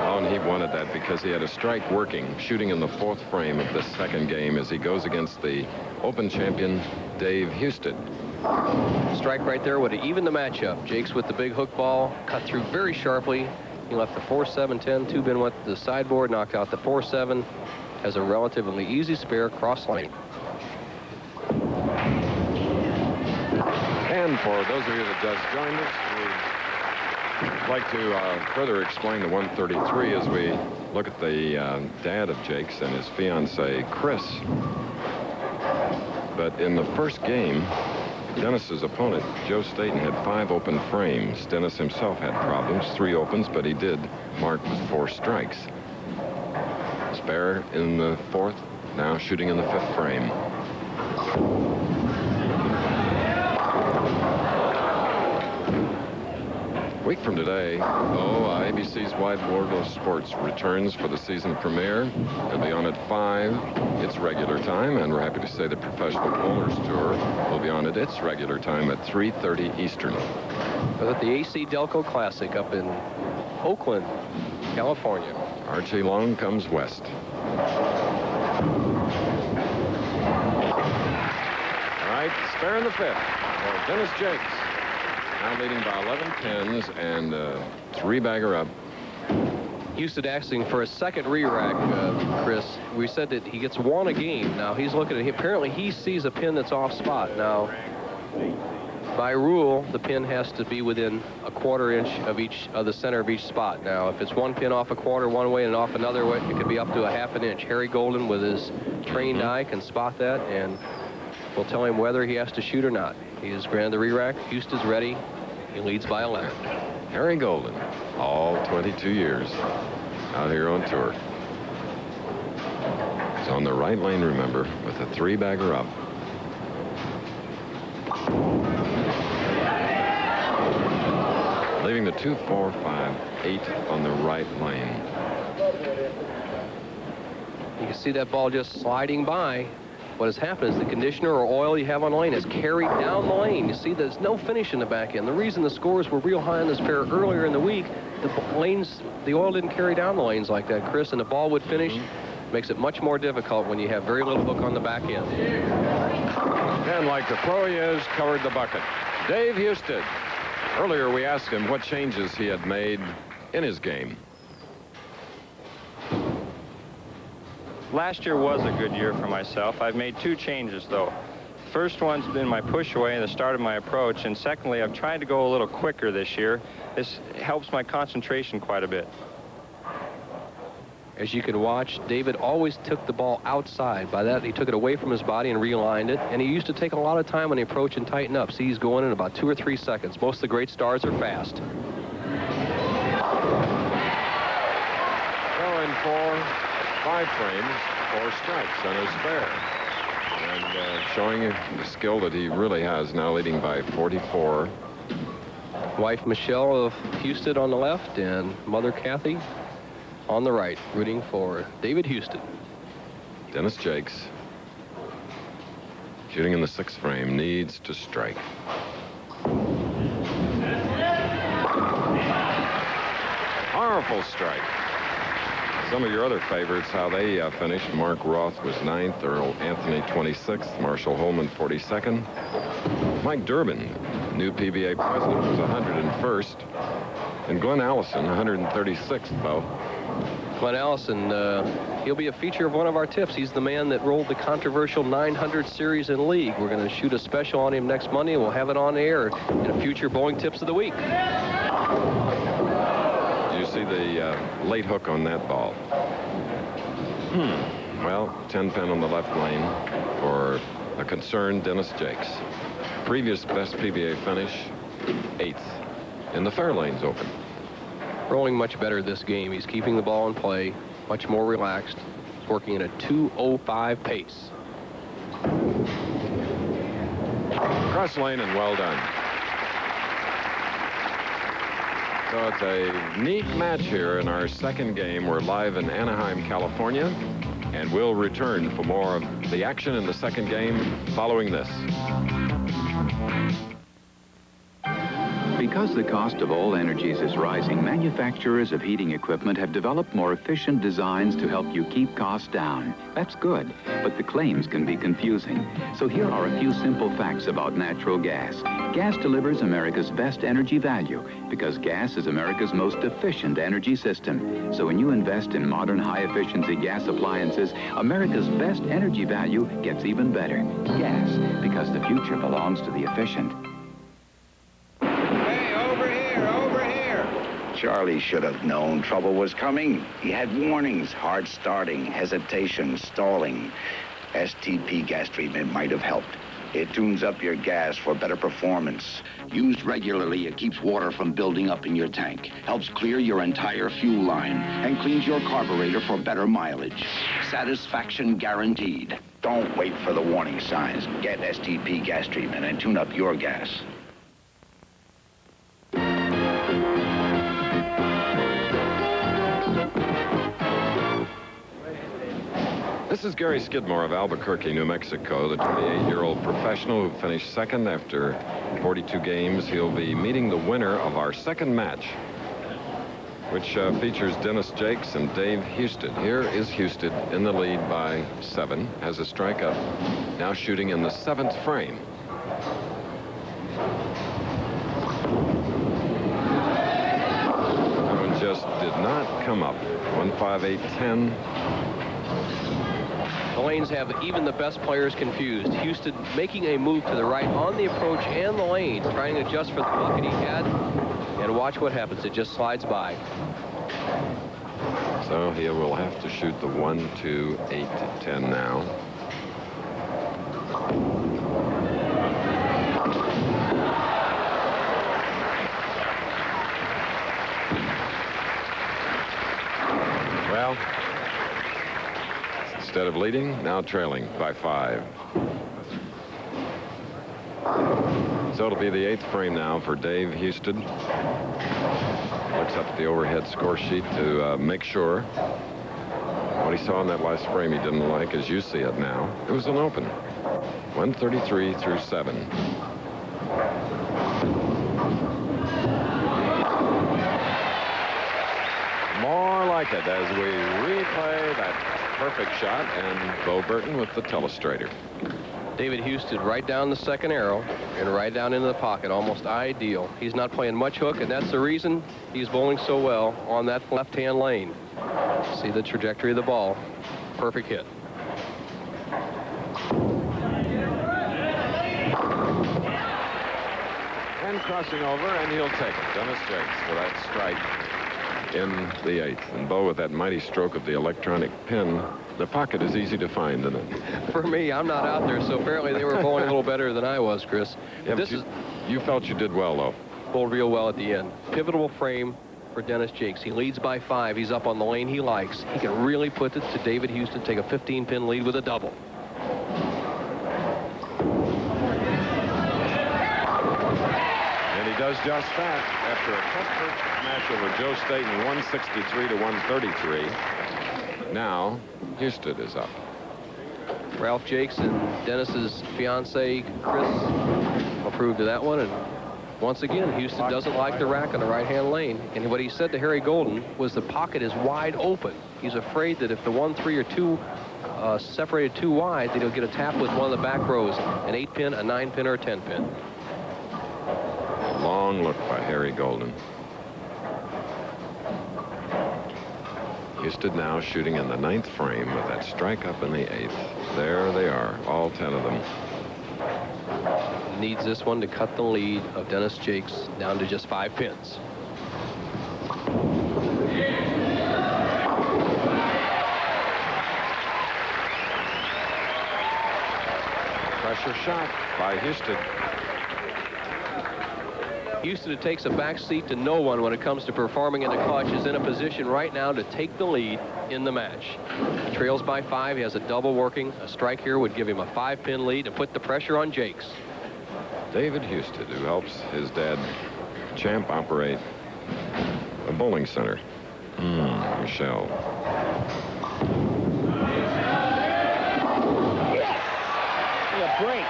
Oh, and he wanted that because he had a strike working, shooting in the 4th frame of the second game as he goes against the Open champion, Dave Houston. Strike right there would have evened the matchup. Jakes with the big hook ball, cut through very sharply. He left the 4-7-10. 2-pin went to the sideboard, knocked out the 4-7. Has a relatively easy spare cross lane. And for those of you that just joined us, we'd like to further explain the 133 as we look at the dad of Jakes and his fiancee, Chris. But in the first game, Dennis's opponent, Joe Staten, had 5 open frames. Dennis himself had problems, 3 opens, but he did mark with 4 strikes. Spare in the 4th, now shooting in the 5th frame. A week from today, ABC's Wide World of Sports returns for the season premiere. It'll be on at 5, its regular time, and we're happy to say the Professional Bowlers Tour will be on at its regular time at 3:30 Eastern. At the AC Delco Classic up in Oakland, California. Archie Long comes west. All right, spare in the 5th for Dennis Jakes. Now leading by 11 pins and 3-bagger up. Houston asking for a second re-rack, Chris. We said that he gets 1 a game. Now he's looking at, apparently he sees a pin that's off spot. Now, by rule, the pin has to be within a 1/4 inch of each of the center of each spot. Now, if it's 1 pin off a 1/4 one way and off another way, it could be up to a 1/2 inch. Harry Golden, with his trained eye, can spot that, and we'll tell him whether he has to shoot or not. He is granted the re-rack. Houston's ready. He leads by 11. Harry Golden, all 22 years out here on tour. He's on the right lane, remember, with a 3-bagger up. Leaving the 2, 4, 5, 8 on the right lane. You can see that ball just sliding by. What has happened is the conditioner or oil you have on the lane has carried down the lane. You see there's no finish in the back end. The reason the scores were real high on this pair earlier in the week, the oil didn't carry down the lanes like that, Chris, and the ball would finish. Makes it much more difficult when you have very little hook on the back end. And like the pro he is, covered the bucket. Dave Houston. Earlier we asked him what changes he had made in his game. Last year was a good year for myself. I've made 2 changes, though. First one's been my push away, the start of my approach, and secondly, I've tried to go a little quicker this year. This helps my concentration quite a bit. As you can watch, David always took the ball outside. By that, he took it away from his body and realigned it, and he used to take a lot of time on the approach and tighten up. See, he's going in about 2 or 3 seconds. Most of the great stars are fast. Well, in 4, 5 frames, 4 strikes on his spare. And showing the skill that he really has, now leading by 44. Wife Michelle of Houston on the left and mother Kathy on the right, rooting for David Houston. Dennis Jakes, shooting in the 6th frame, needs to strike. Powerful strike. Some of your other favorites, how they finished. Mark Roth was 9th, Earl Anthony 26th, Marshall Holman 42nd. Mike Durbin, new PBA president, was 101st. And Glenn Allison, 136th, Bo. Glenn Allison, he'll be a feature of one of our tips. He's the man that rolled the controversial 900 series in league. We're going to shoot a special on him next Monday, and we'll have it on air in a future bowling tips of the week. Did you see the late hook on that ball? Well, 10 pin on the left lane for a concerned Dennis Jakes. Previous best PBA finish, 8th. And the fair lane's open. Rolling much better this game. He's keeping the ball in play, much more relaxed. He's working at a 2:05 pace. Cross lane and well done. So it's a neat match here in our second game. We're live in Anaheim, California, and we'll return for more of the action in the second game following this. Because the cost of all energies is rising, manufacturers of heating equipment have developed more efficient designs to help you keep costs down. That's good, but the claims can be confusing. So here are a few simple facts about natural gas. Gas delivers America's best energy value because gas is America's most efficient energy system. So when you invest in modern high-efficiency gas appliances, America's best energy value gets even better. Gas, because the future belongs to the efficient. Charlie should have known trouble was coming. He had warnings, hard starting, hesitation, stalling. STP gas treatment might have helped. It tunes up your gas for better performance. Used regularly, it keeps water from building up in your tank, helps clear your entire fuel line, and cleans your carburetor for better mileage. Satisfaction guaranteed. Don't wait for the warning signs. Get STP gas treatment and tune up your gas. This is Gary Skidmore of Albuquerque, New Mexico, the 28-year-old professional who finished second after 42 games. He'll be meeting the winner of our second match, which features Dennis Jakes and Dave Houston. Here is Houston in the lead by 7, has a strike up, now shooting in the 7th frame. That one just did not come up. 1-5-8-10. The lanes have even the best players confused. Houston making a move to the right on the approach and the lane, trying to adjust for the bucket he had. And watch what happens. It just slides by. So he will have to shoot the 1, 2, 8 to 10 now. Well, instead of leading, now trailing by 5. So it'll be the 8th frame now for Dave Houston. Looks up at the overhead score sheet to make sure. What he saw in that last frame he didn't like, as you see it now. It was an open. 133 through 7. More like it as we replay that perfect shot, and Bo Burton with the telestrator. David Houston right down the second arrow and right down into the pocket, almost ideal. He's not playing much hook, and that's the reason he's bowling so well on that left-hand lane. See the trajectory of the ball. Perfect hit. And crossing over, and he'll take it. Dennis Jakes for that strike in the 8th. And Bo with that mighty stroke of the electronic pin. The pocket is easy to find, isn't it? For me, I'm not out there, so apparently they were bowling a little better than I was, Chris. Yeah, you felt you did well, though. Bowled real well at the end. Pivotal frame for Dennis Jakes. He leads by 5. He's up on the lane he likes. He can really put it to David Houston, take a 15-pin lead with a double. And he does just that after a tough match over Joe Staten, 163 to 133. Now, Houston is up. Ralph Jakes and Dennis's fiancee, Chris, approved of that one. And once again, Houston doesn't like the rack on the right-hand lane. And what he said to Harry Golden was the pocket is wide open. He's afraid that if the 1, 3, or 2 separated too wide, that he'll get a tap with one of the back rows, an 8-pin, a 9-pin, or a 10-pin. Long look by Harry Golden. Houston now shooting in the 9th frame with that strike up in the 8th. There they are, all 10 of them. Needs this one to cut the lead of Dennis Jakes down to just 5 pins. Pressure shot by Houston. Houston, who takes a back seat to no one when it comes to performing in the clutch, is in a position right now to take the lead in the match. He trails by 5. He has a double working. A strike here would give him a 5-pin lead and put the pressure on Jakes. David Houston, who helps his dad, Champ, operate a bowling center. Michelle. Yes! A break.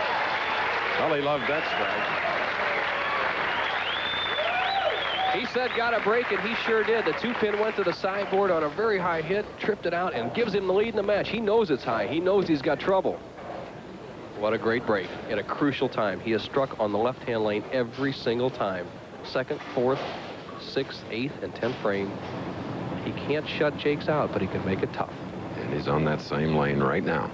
Well, he loved that strike. He said got a break, and he sure did. The 2-pin went to the sideboard on a very high hit, tripped it out, and gives him the lead in the match. He knows it's high. He knows he's got trouble. What a great break at a crucial time. He has struck on the left-hand lane every single time. 2nd, 4th, 6th, 8th, and 10th frame. He can't shut Jakes out, but he can make it tough. And he's on that same lane right now.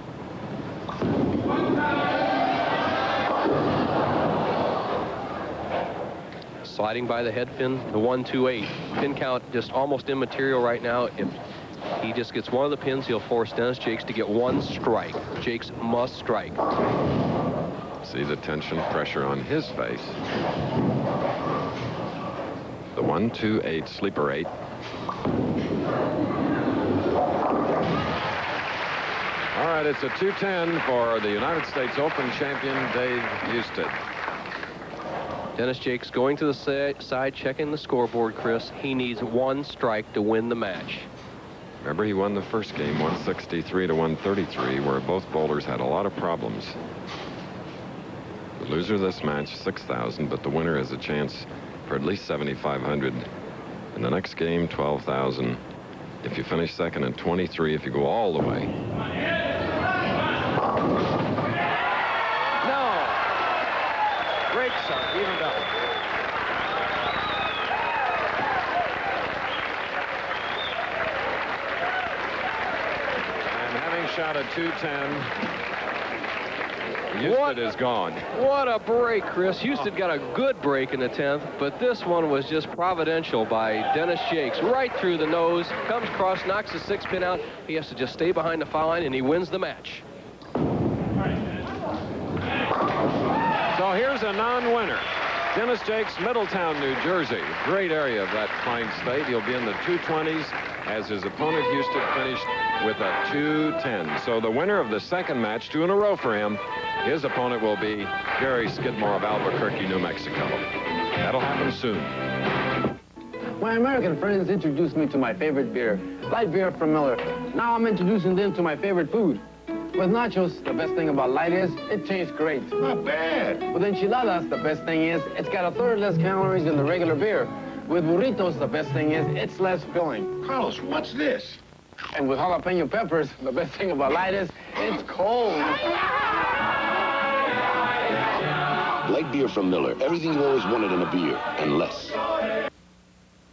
Sliding by the head pin, the 1, 2, 8. Pin count just almost immaterial right now. If he just gets one of the pins, he'll force Dennis Jakes to get one strike. Jakes must strike. See the tension, pressure on his face. The 1-2-8 sleeper 8. All right, it's a 2-10 for the United States Open champion, Dave Houston. Dennis Jakes going to the side, checking the scoreboard, Chris. He needs one strike to win the match. Remember, he won the first game, 163 to 133, where both bowlers had a lot of problems. The loser of this match, 6,000, but the winner has a chance for at least 7,500. In the next game, 12,000. If you finish second, and 23 if you go all the way. No! Breaks are evened up. And having shot a 210, Houston is gone. What a break, Chris. Houston got a good break in the 10th, but this one was just providential by Dennis Jakes. Right through the nose, comes across, knocks the 6 pin out. He has to just stay behind the foul line, and he wins the match. So here's a non-winner. Dennis Jakes, Middletown, New Jersey. Great area of that fine state. He'll be in the 220s as his opponent, Houston, finished with a 210. So the winner of the second match, 2 in a row for him, his opponent will be Gary Skidmore of Albuquerque, New Mexico. That'll happen soon. My American friends introduced me to my favorite beer, light beer from Miller. Now I'm introducing them to my favorite food. With nachos, the best thing about light is it tastes great. Not bad. With enchiladas, the best thing is it's got a third less calories than the regular beer. With burritos, the best thing is it's less filling. Carlos, what's this? And with jalapeno peppers, the best thing about light is it's cold. Light beer from Miller. Everything you always wanted in a beer, and less.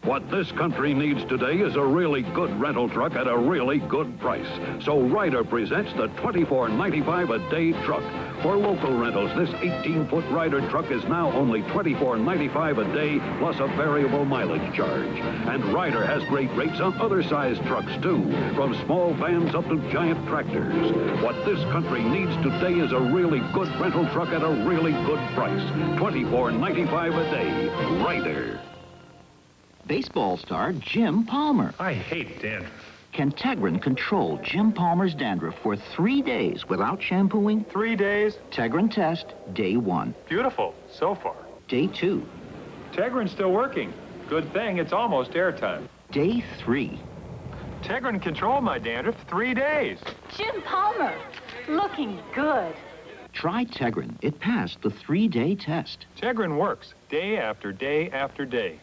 What this country needs today is a really good rental truck at a really good price. So Ryder presents the $24.95 a day truck. For local rentals, this 18-foot Ryder truck is now only $24.95 a day plus a variable mileage charge. And Ryder has great rates on other size trucks, too, from small vans up to giant tractors. What this country needs today is a really good rental truck at a really good price. $24.95 a day. Ryder. Baseball star Jim Palmer. I hate dandruff. Can Tegrin control Jim Palmer's dandruff for 3 days without shampooing? 3 days? Tegrin test, day 1. Beautiful, so far. Day 2. Tegrin's still working. Good thing it's almost airtime. Day 3. Tegrin controlled my dandruff 3 days. Jim Palmer, looking good. Try Tegrin. It passed the 3-day test. Tegrin works day after day after day.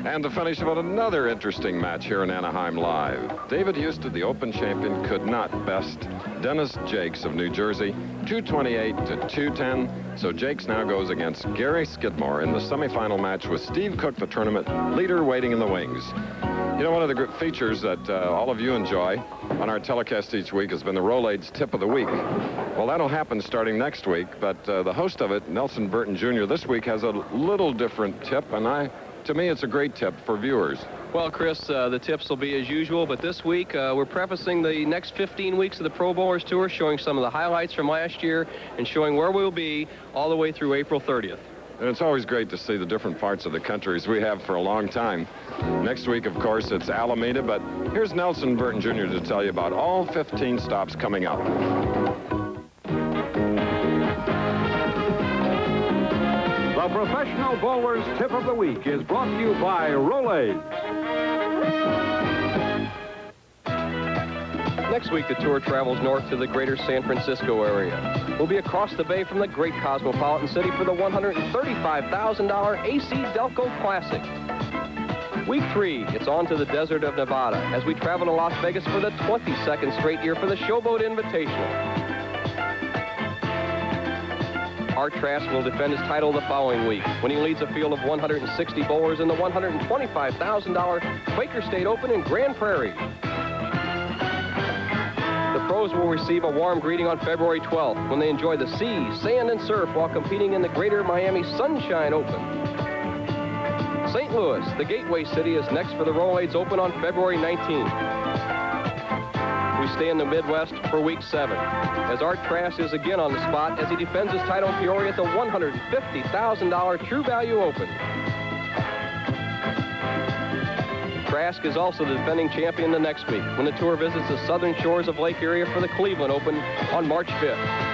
And to finish with another interesting match here in Anaheim Live. David Houston, the Open champion, could not best Dennis Jakes of New Jersey, 228 to 210. So Jakes now goes against Gary Skidmore in the semifinal match with Steve Cook, the tournament leader, waiting in the wings. You know, one of the features that all of you enjoy on our telecast each week has been the Rolaids Tip of the Week. Well, that'll happen starting next week, but the host of it, Nelson Burton Jr., this week has a little different tip, and to me, it's a great tip for viewers. Well, Chris, the tips will be as usual, but this week we're prefacing the next 15 weeks of the Pro Bowlers Tour, showing some of the highlights from last year and showing where we'll be all the way through April 30th. And it's always great to see the different parts of the country as we have for a long time. Next week, of course, it's Alameda, but here's Nelson Burton Jr. to tell you about all 15 stops coming up. The Professional Bowler's Tip of the Week is brought to you by Rolaids. Next week, the tour travels north to the greater San Francisco area. We'll be across the bay from the great cosmopolitan city for the $135,000 AC Delco Classic. Week 3, it's on to the desert of Nevada as we travel to Las Vegas for the 22nd straight year for the Showboat Invitational. Art Trask will defend his title the following week when he leads a field of 160 bowlers in the $125,000 Quaker State Open in Grand Prairie. The pros will receive a warm greeting on February 12th when they enjoy the sea, sand, and surf while competing in the Greater Miami Sunshine Open. St. Louis, the gateway city, is next for the Rolaids Open on February 19th. We stay in the Midwest for week 7, as Art Trask is again on the spot as he defends his title in Peoria at the $150,000 True Value Open. Trask is also the defending champion the next week when the tour visits the southern shores of Lake Erie for the Cleveland Open on March 5th.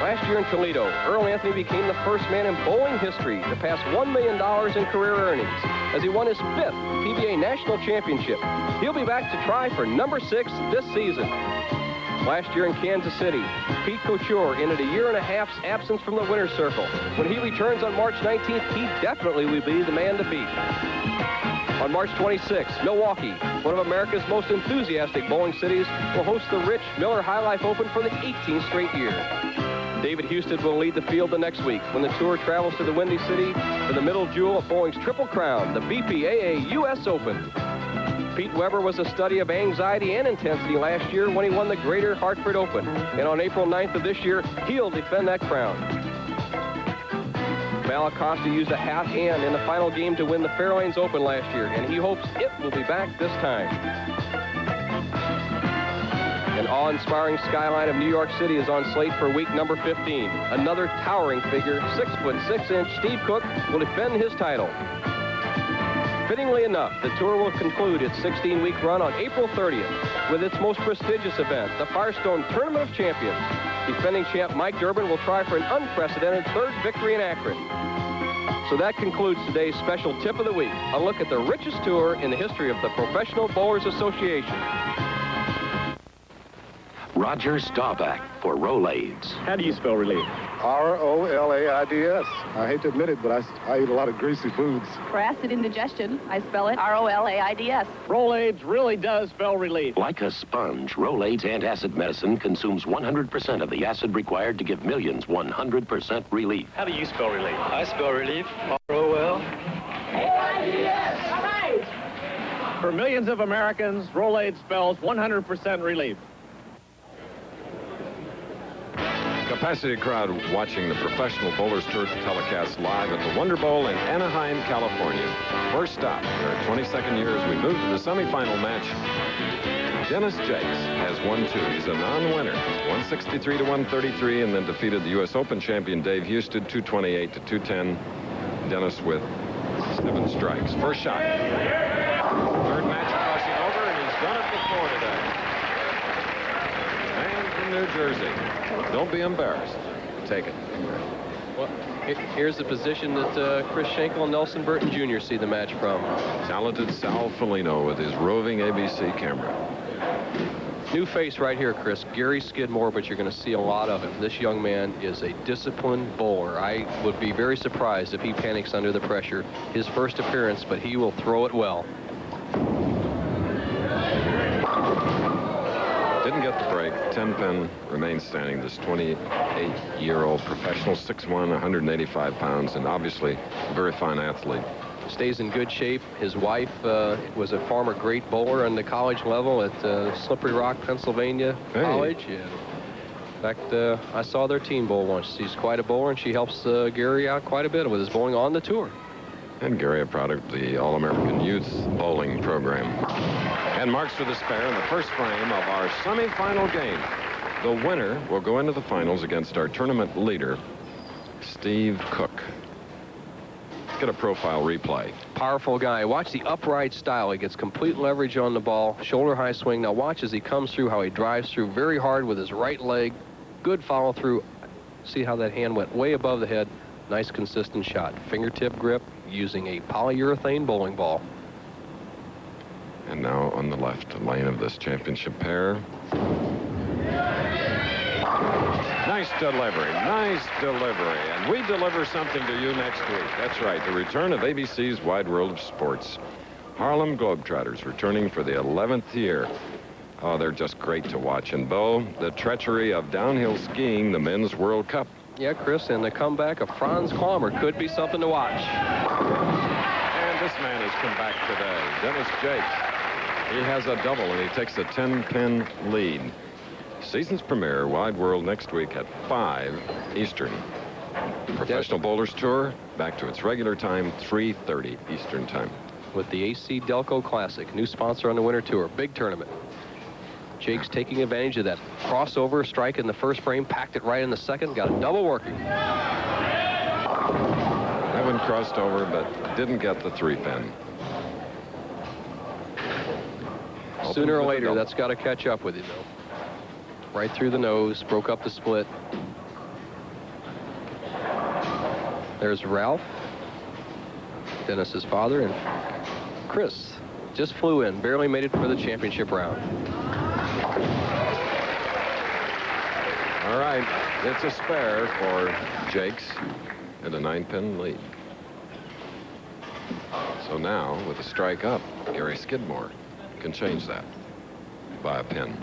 Last year in Toledo, Earl Anthony became the first man in bowling history to pass $1 million in career earnings as he won his 5th PBA National Championship. He'll be back to try for number 6 this season. Last year in Kansas City, Pete Couture ended a year-and-a-half's absence from the winner's circle. When he returns on March 19th, he definitely will be the man to beat. On March 26th, Milwaukee, one of America's most enthusiastic bowling cities, will host the rich Miller High Life Open for the 18th straight year. David Houston will lead the field the next week when the tour travels to the Windy City for the middle jewel of bowling's Triple Crown, the BPAA U.S. Open. Pete Weber was a study of anxiety and intensity last year when he won the Greater Hartford Open. And on April 9th of this year, he'll defend that crown. Mal Acosta used a half hand in the final game to win the Fairlanes Open last year, and he hopes it will be back this time. An awe-inspiring skyline of New York City is on slate for week number 15. Another towering figure, 6'6" Steve Cook, will defend his title. Fittingly enough, the tour will conclude its 16-week run on April 30th with its most prestigious event, the Firestone Tournament of Champions. Defending champ Mike Durbin will try for an unprecedented 3rd victory in Akron. So that concludes today's special tip of the week, a look at the richest tour in the history of the Professional Bowlers Association. Roger Staubach for Rolaids. How do you spell relief? R-O-L-A-I-D-S. I hate to admit it, but I eat a lot of greasy foods. For acid indigestion, I spell it R-O-L-A-I-D-S. Rolaids really does spell relief. Like a sponge, Rolaids antacid medicine consumes 100% of the acid required to give millions 100% relief. How do you spell relief? I spell relief R-O-L-A-I-D-S. All right. For millions of Americans, Rolaids spells 100% relief. Capacity crowd watching the Professional Bowlers Tour telecast live at the Wonder Bowl in Anaheim, California. First stop in our 22nd year as we move to the semifinal match. Dennis Jakes has won 2. He's a non-winner, 163 to 133, and then defeated the U.S. Open champion Dave Houston, 228 to 210. Dennis with 7 strikes. First shot. 3rd match crossing over, and he's done it before today. Man from New Jersey. Don't be embarrassed. Take it. Well, here's the position that Chris Schenkel and Nelson Burton Jr. see the match from. Talented Sal Foligno with his roving ABC camera. New face right here, Chris. Gary Skidmore, but you're going to see a lot of him. This young man is a disciplined bowler. I would be very surprised if he panics under the pressure. His first appearance, but he will throw it well. Didn't get the break. 10 pin remains standing. This 28-year-old professional, 6'1", 185 pounds, and obviously a very fine athlete. Stays in good shape. His wife was a former great bowler on the college level at Slippery Rock, Pennsylvania College. And in fact, I saw their team bowl once. She's quite a bowler, and she helps Gary out quite a bit with his bowling on the tour. And Gary, a product of the All-American Youth Bowling Program. And marks for the spare in the first frame of our semifinal game. The winner will go into the finals against our tournament leader, Steve Cook. Let's get a profile replay. Powerful guy. Watch the upright style. He gets complete leverage on the ball, shoulder high swing. Now watch as he comes through, how he drives through very hard with his right leg. Good follow through. See how that hand went way above the head. Nice consistent shot. Fingertip grip using a polyurethane bowling ball. And now on the left lane of this championship pair. Nice delivery, nice delivery. And we deliver something to you next week. That's right, the return of ABC's Wide World of Sports. Harlem Globetrotters returning for the 11th year. Oh, they're just great to watch. And Bo, the treachery of downhill skiing, the Men's World Cup. Yeah, Chris, and the comeback of Franz Klammer could be something to watch. And this man has come back today, Dennis Jakes. He has a double, and he takes a 10-pin lead. Season's premiere, Wide World, next week at 5 Eastern. Professional Bowlers Tour, back to its regular time, 3:30 Eastern Time. With the AC Delco Classic, new sponsor on the Winter Tour, big tournament. Jake's taking advantage of that crossover strike in the first frame, packed it right in the second, got a double working. That one crossed over, but didn't get the 3-pin. Sooner or later, that's got to catch up with you, though. Right through the nose, broke up the split. There's Ralph, Dennis's father, and Chris just flew in, barely made it for the championship round. All right, it's a spare for Jake's and a 9-pin lead. So now, with a strike up, Gary Skidmore can change that by a pin.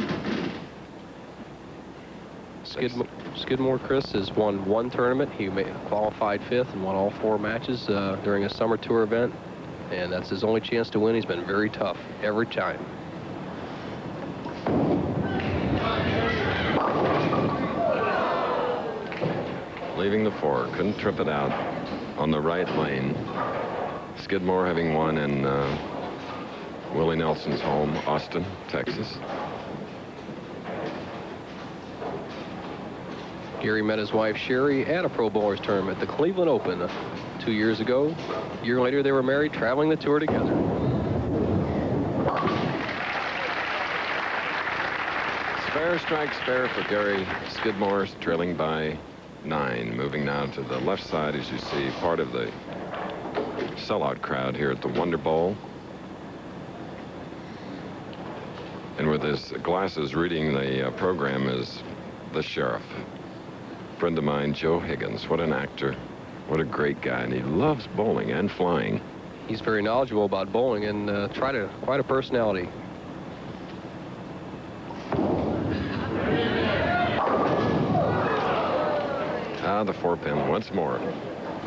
Skidmore, Chris, has won one tournament. He qualified 5th and won all 4 matches during a summer tour event. And that's his only chance to win. He's been very tough every time. Leaving the 4, couldn't trip it out on the right lane. Skidmore having won in Willie Nelson's home, Austin, Texas. Gary met his wife, Sherry, at a Pro Bowlers tournament at the Cleveland Open 2 years ago. A year later, they were married, traveling the tour together. Spare strike, spare for Gary Skidmore, trailing by 9. Moving now to the left side, as you see, part of the sellout crowd here at the Wonder Bowl. And with his glasses reading the program is the sheriff. Friend of mine, Joe Higgins. What an actor. What a great guy. And he loves bowling and flying. He's very knowledgeable about bowling and quite a personality. The 4-pin once more.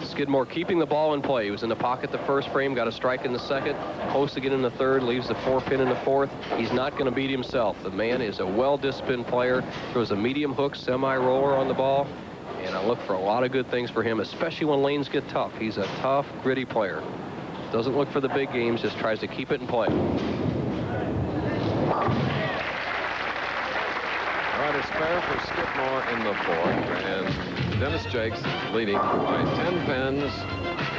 Skidmore keeping the ball in play. He was in the pocket the first frame, got a strike in the second, close again in the third, leaves the 4-pin in the 4th. He's not going to beat himself. The man is a well-disciplined player. Throws a medium hook, semi-roller on the ball, and I look for a lot of good things for him, especially when lanes get tough. He's a tough, gritty player. Doesn't look for the big games, just tries to keep it in play. All right, a spare for Skidmore in the 4th, and Dennis Jakes leading by 10 pins.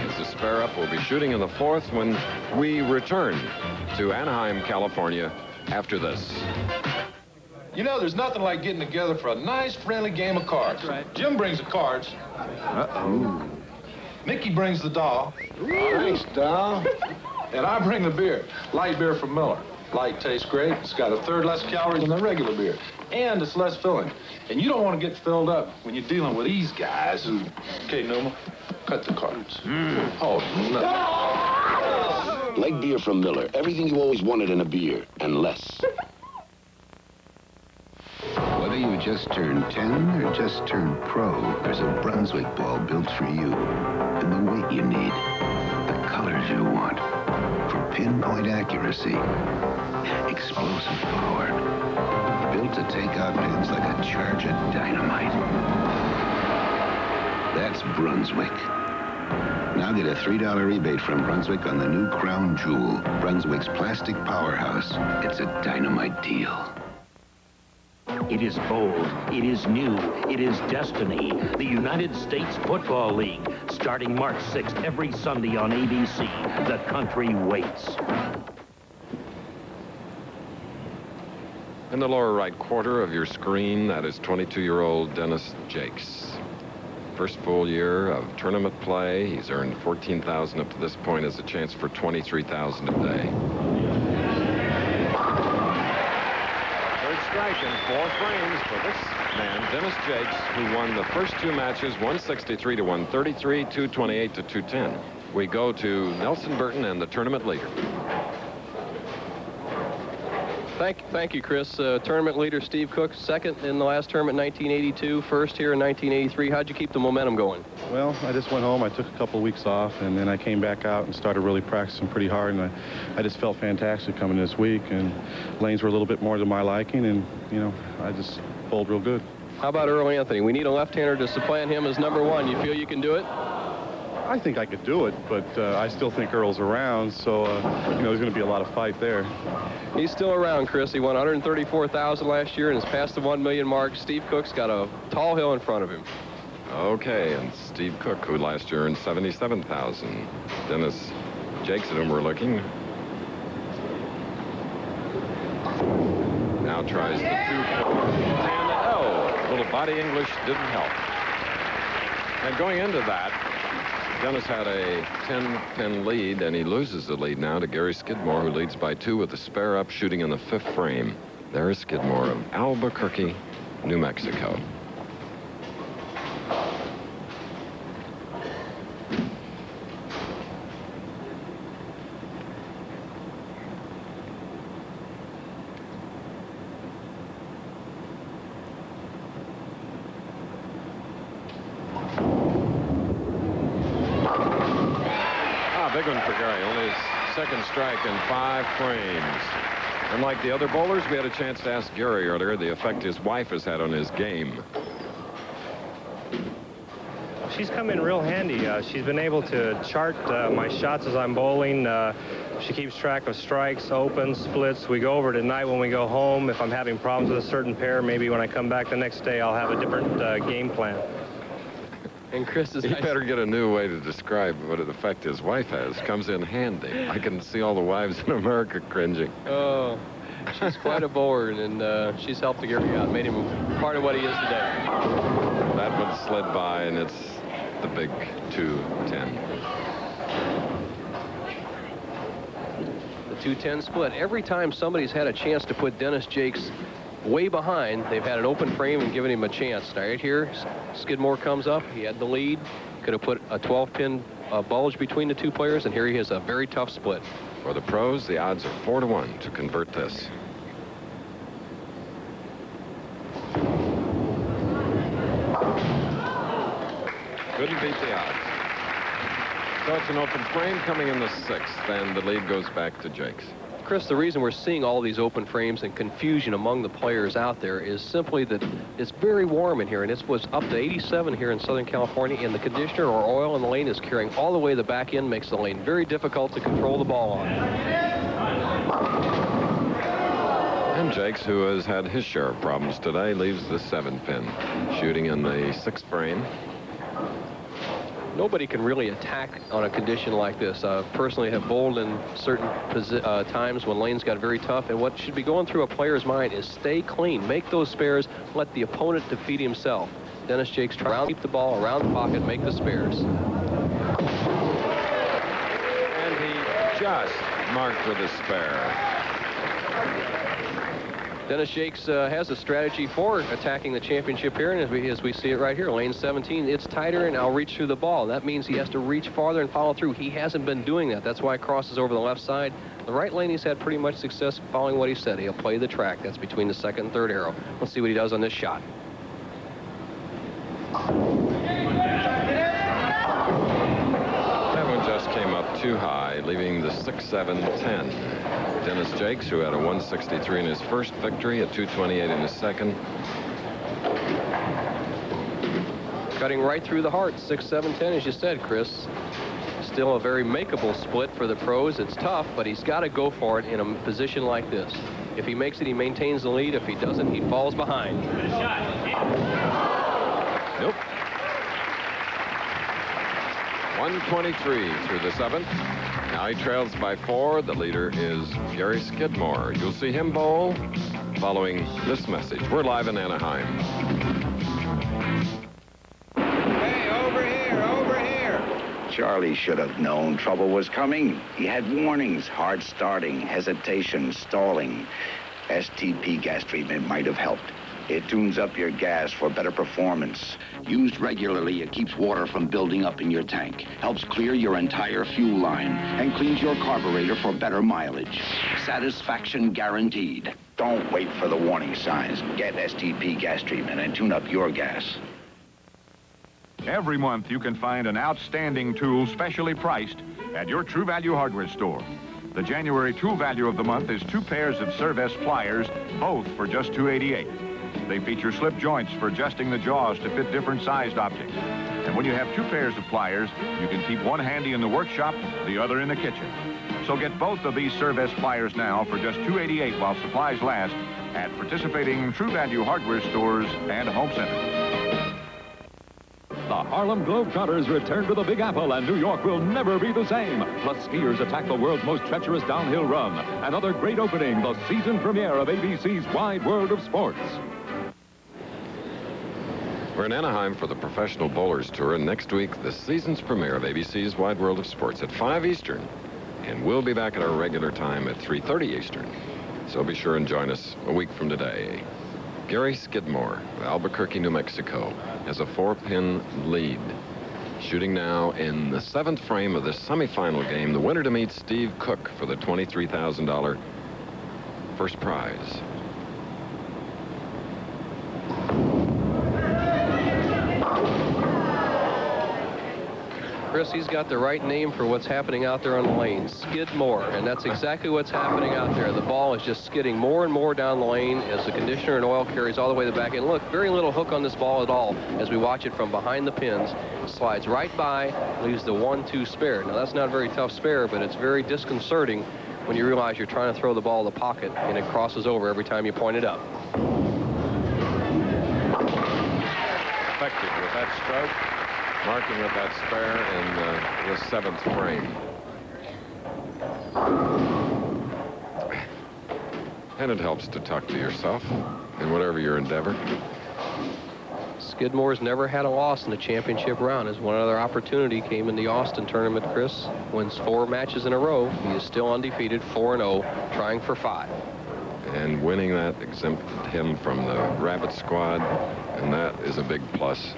It's a spare up. We'll be shooting in the 4th when we return to Anaheim, California after this. You know, there's nothing like getting together for a nice, friendly game of cards. That's right. Jim brings the cards. Uh-oh. Mickey brings the doll. Thanks, doll. And I bring the beer. Light beer from Miller. Light tastes great. It's got 1/3 less calories than the regular beer. And it's less filling. And you don't want to get filled up when you're dealing with these guys who... Okay, Numa, cut the cards. Oh, no. Light beer from Miller. Everything you always wanted in a beer, and less. Whether you just turned 10 or just turned pro, there's a Brunswick ball built for you. In the weight you need, the colors you want, for pinpoint accuracy, explosive power, built to take out pins like a charge of dynamite. That's Brunswick. Now get a $3 rebate from Brunswick on the new Crown Jewel, Brunswick's plastic powerhouse. It's a dynamite deal. It is bold, it is new, it is destiny. The United States Football League, starting March 6th every Sunday on ABC. The country waits. In the lower right quarter of your screen, that is 22-year-old Dennis Jakes. First full year of tournament play. He's earned $14,000 up to this point as a chance for $23,000 a day. Strike in 4 frames for this man, Dennis Jakes, who won the first 2 matches, 163 to 133, 228 to 210. We go to Nelson Burton and the tournament leader. Thank you, Chris. Tournament leader Steve Cook, second in the last tournament in 1982, first here in 1983. How'd you keep the momentum going? Well, I just went home. I took a couple of weeks off, and then I came back out and started really practicing pretty hard, and I just felt fantastic coming this week, and lanes were a little bit more to my liking, and, you know, I just bowled real good. How about Earl Anthony? We need a left-hander to supplant him as number one. You feel you can do it? I think I could do it, but I still think Earl's around, so, you know, there's going to be a lot of fight there. He's still around, Chris. He won $134,000 last year and has passed the 1 million mark. Steve Cook's got a tall hill in front of him. Okay, and Steve Cook, who last year earned $77,000. Dennis Jakes, at whom we're looking, now tries the 2-10. Oh, a little body English didn't help. And going into that, Dennis had a 10-pin lead, and he loses the lead now to Gary Skidmore, who leads by 2 with the spare up, shooting in the 5th frame. There's Skidmore of Albuquerque, New Mexico. Big one for Gary. Only his second strike in 5 frames. Unlike the other bowlers, we had a chance to ask Gary earlier the effect his wife has had on his game. She's come in real handy. She's been able to chart my shots as I'm bowling. She keeps track of strikes, opens, splits. We go over it at night when we go home. If I'm having problems with a certain pair, maybe when I come back the next day, I'll have a different game plan. And Chris is... He better get a new way to describe what an effect his wife has. Comes in handy. I can see all the wives in America cringing. Oh, she's quite a bowler, and she's helped Gary out, made him part of what he is today. That one slid by, and it's the big 2-10. The 2-10 split. Every time somebody's had a chance to put Dennis Jakes way behind, they've had an open frame and given him a chance. Right here, Skidmore comes up. He had the lead. Could have put a 12-pin bulge between the two players, and here he has a very tough split. For the pros, the odds are 4-1 to convert this. Couldn't beat the odds. So it's an open frame coming in the 6th, and the lead goes back to Jakes. Chris, the reason we're seeing all these open frames and confusion among the players out there is simply that it's very warm in here, and it was up to 87 here in Southern California, and the conditioner or oil in the lane is carrying all the way the back end, makes the lane very difficult to control the ball on. And Jakes, who has had his share of problems today, leaves the 7-pin, shooting in the 6th frame. Nobody can really attack on a condition like this. Personally have bowled in certain times when lanes got very tough, and what should be going through a player's mind is stay clean, make those spares, let the opponent defeat himself. Dennis Jakes tries to keep the ball around the pocket, make the spares. And he just marked with a spare. Dennis Jakes has a strategy for attacking the championship here, and as we see it right here, lane 17, it's tighter, and I'll reach through the ball. That means he has to reach farther and follow through. He hasn't been doing that. That's why it crosses over the left side. The right lane, he's had pretty much success following what he said. He'll play the track. That's between the 2nd and 3rd arrow. Let's see what he does on this shot. That one just came up too high, leaving the 6, 7, 10. Dennis Jakes, who had a 163 in his first victory, a 228 in his second. Cutting right through the heart, 6, 7, 10, as you said, Chris. Still a very makeable split for the pros. It's tough, but he's got to go for it in a position like this. If he makes it, he maintains the lead. If he doesn't, he falls behind. Nope. 123 through the 7th. Now he trails by 4. The leader is Gary Skidmore. You'll see him bowl following this message. We're live in Anaheim. Hey, over here, over here. Charlie should have known trouble was coming. He had warnings, hard starting, hesitation, stalling. STP gas treatment might have helped. It tunes up your gas for better performance. Used regularly, it keeps water from building up in your tank, helps clear your entire fuel line, and cleans your carburetor for better mileage. Satisfaction guaranteed. Don't wait for the warning signs. Get STP gas treatment and tune up your gas. Every month you can find an outstanding tool specially priced at your True Value hardware store. The January tool value of the month is 2 pairs of Servest pliers, both for just $288. They feature slip joints for adjusting the jaws to fit different sized objects. And when you have two pairs of pliers, you can keep one handy in the workshop, the other in the kitchen. So get both of these Servest pliers now for just $2.88 while supplies last at participating True Value hardware stores and home centers. The Harlem Globetrotters return to the Big Apple, and New York will never be the same. Plus, skiers attack the world's most treacherous downhill run. Another great opening, the season premiere of ABC's Wide World of Sports. We're in Anaheim for the Professional Bowlers Tour, and next week, the season's premiere of ABC's Wide World of Sports at 5 Eastern. And we'll be back at our regular time at 3:30 Eastern. So be sure and join us a week from today. Gary Skidmore of Albuquerque, New Mexico, has a 4-pin lead. Shooting now in the 7th frame of the semifinal game, the winner to meet Steve Cook for the $23,000 first prize. Chris, he's got the right name for what's happening out there on the lane. Skidmore, and that's exactly what's happening out there. The ball is just skidding more and more down the lane as the conditioner and oil carries all the way to the back. And look, very little hook on this ball at all as we watch it from behind the pins. Slides right by, leaves the 1-2 spare. Now, that's not a very tough spare, but it's very disconcerting when you realize you're trying to throw the ball in the pocket and it crosses over every time you point it up. Effective with that stroke. Marking with that spare in the 7th frame. And it helps to talk to yourself in whatever your endeavor. Skidmore's never had a loss in the championship round. His one other opportunity came in the Austin tournament, Chris. Wins 4 matches in a row. He is still undefeated, 4-0, trying for 5. And winning that exempted him from the Rabbit squad, and that is a big plus.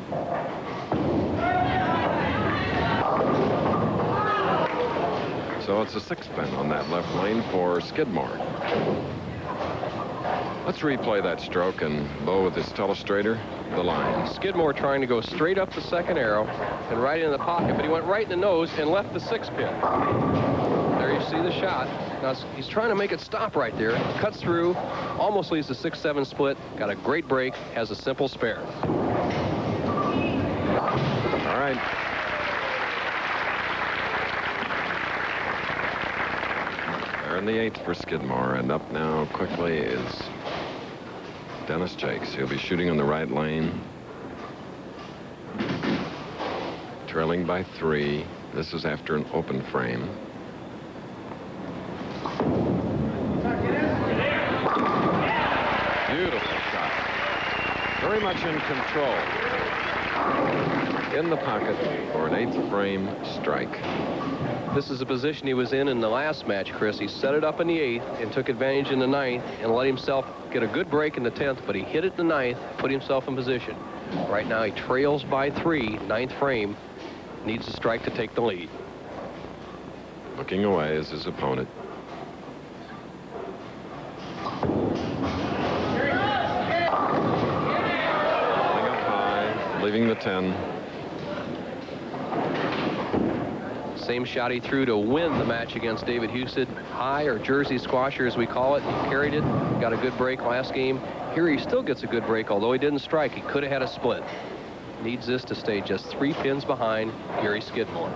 So it's a 6-pin on that left lane for Skidmore. Let's replay that stroke and Bo with his telestrator, the line. Skidmore trying to go straight up the second arrow and right in the pocket, but he went right in the nose and left the 6-pin. There you see the shot. Now he's trying to make it stop right there. Cuts through, almost leaves the 6-7 split. Got a great break, has a simple spare. All right. They're in the 8th for Skidmore, and up now quickly is Dennis Jakes. He'll be shooting on the right lane. Trailing by 3. This is after an open frame. Beautiful shot. Very much in control. In the pocket for an 8th frame strike. This is a position he was in the last match, Chris. He set it up in the 8th and took advantage in the 9th and let himself get a good break in the 10th, but he hit it in the 9th, put himself in position. Right now he trails by 3, 9th frame, needs a strike to take the lead. Looking away is his opponent. Going up high, leaving the 10. Same shot he threw to win the match against David Houston. High, or Jersey squasher as we call it. He carried it, got a good break last game. Here he still gets a good break, although he didn't strike. He could have had a split. Needs this to stay just 3 pins behind Gary Skidmore.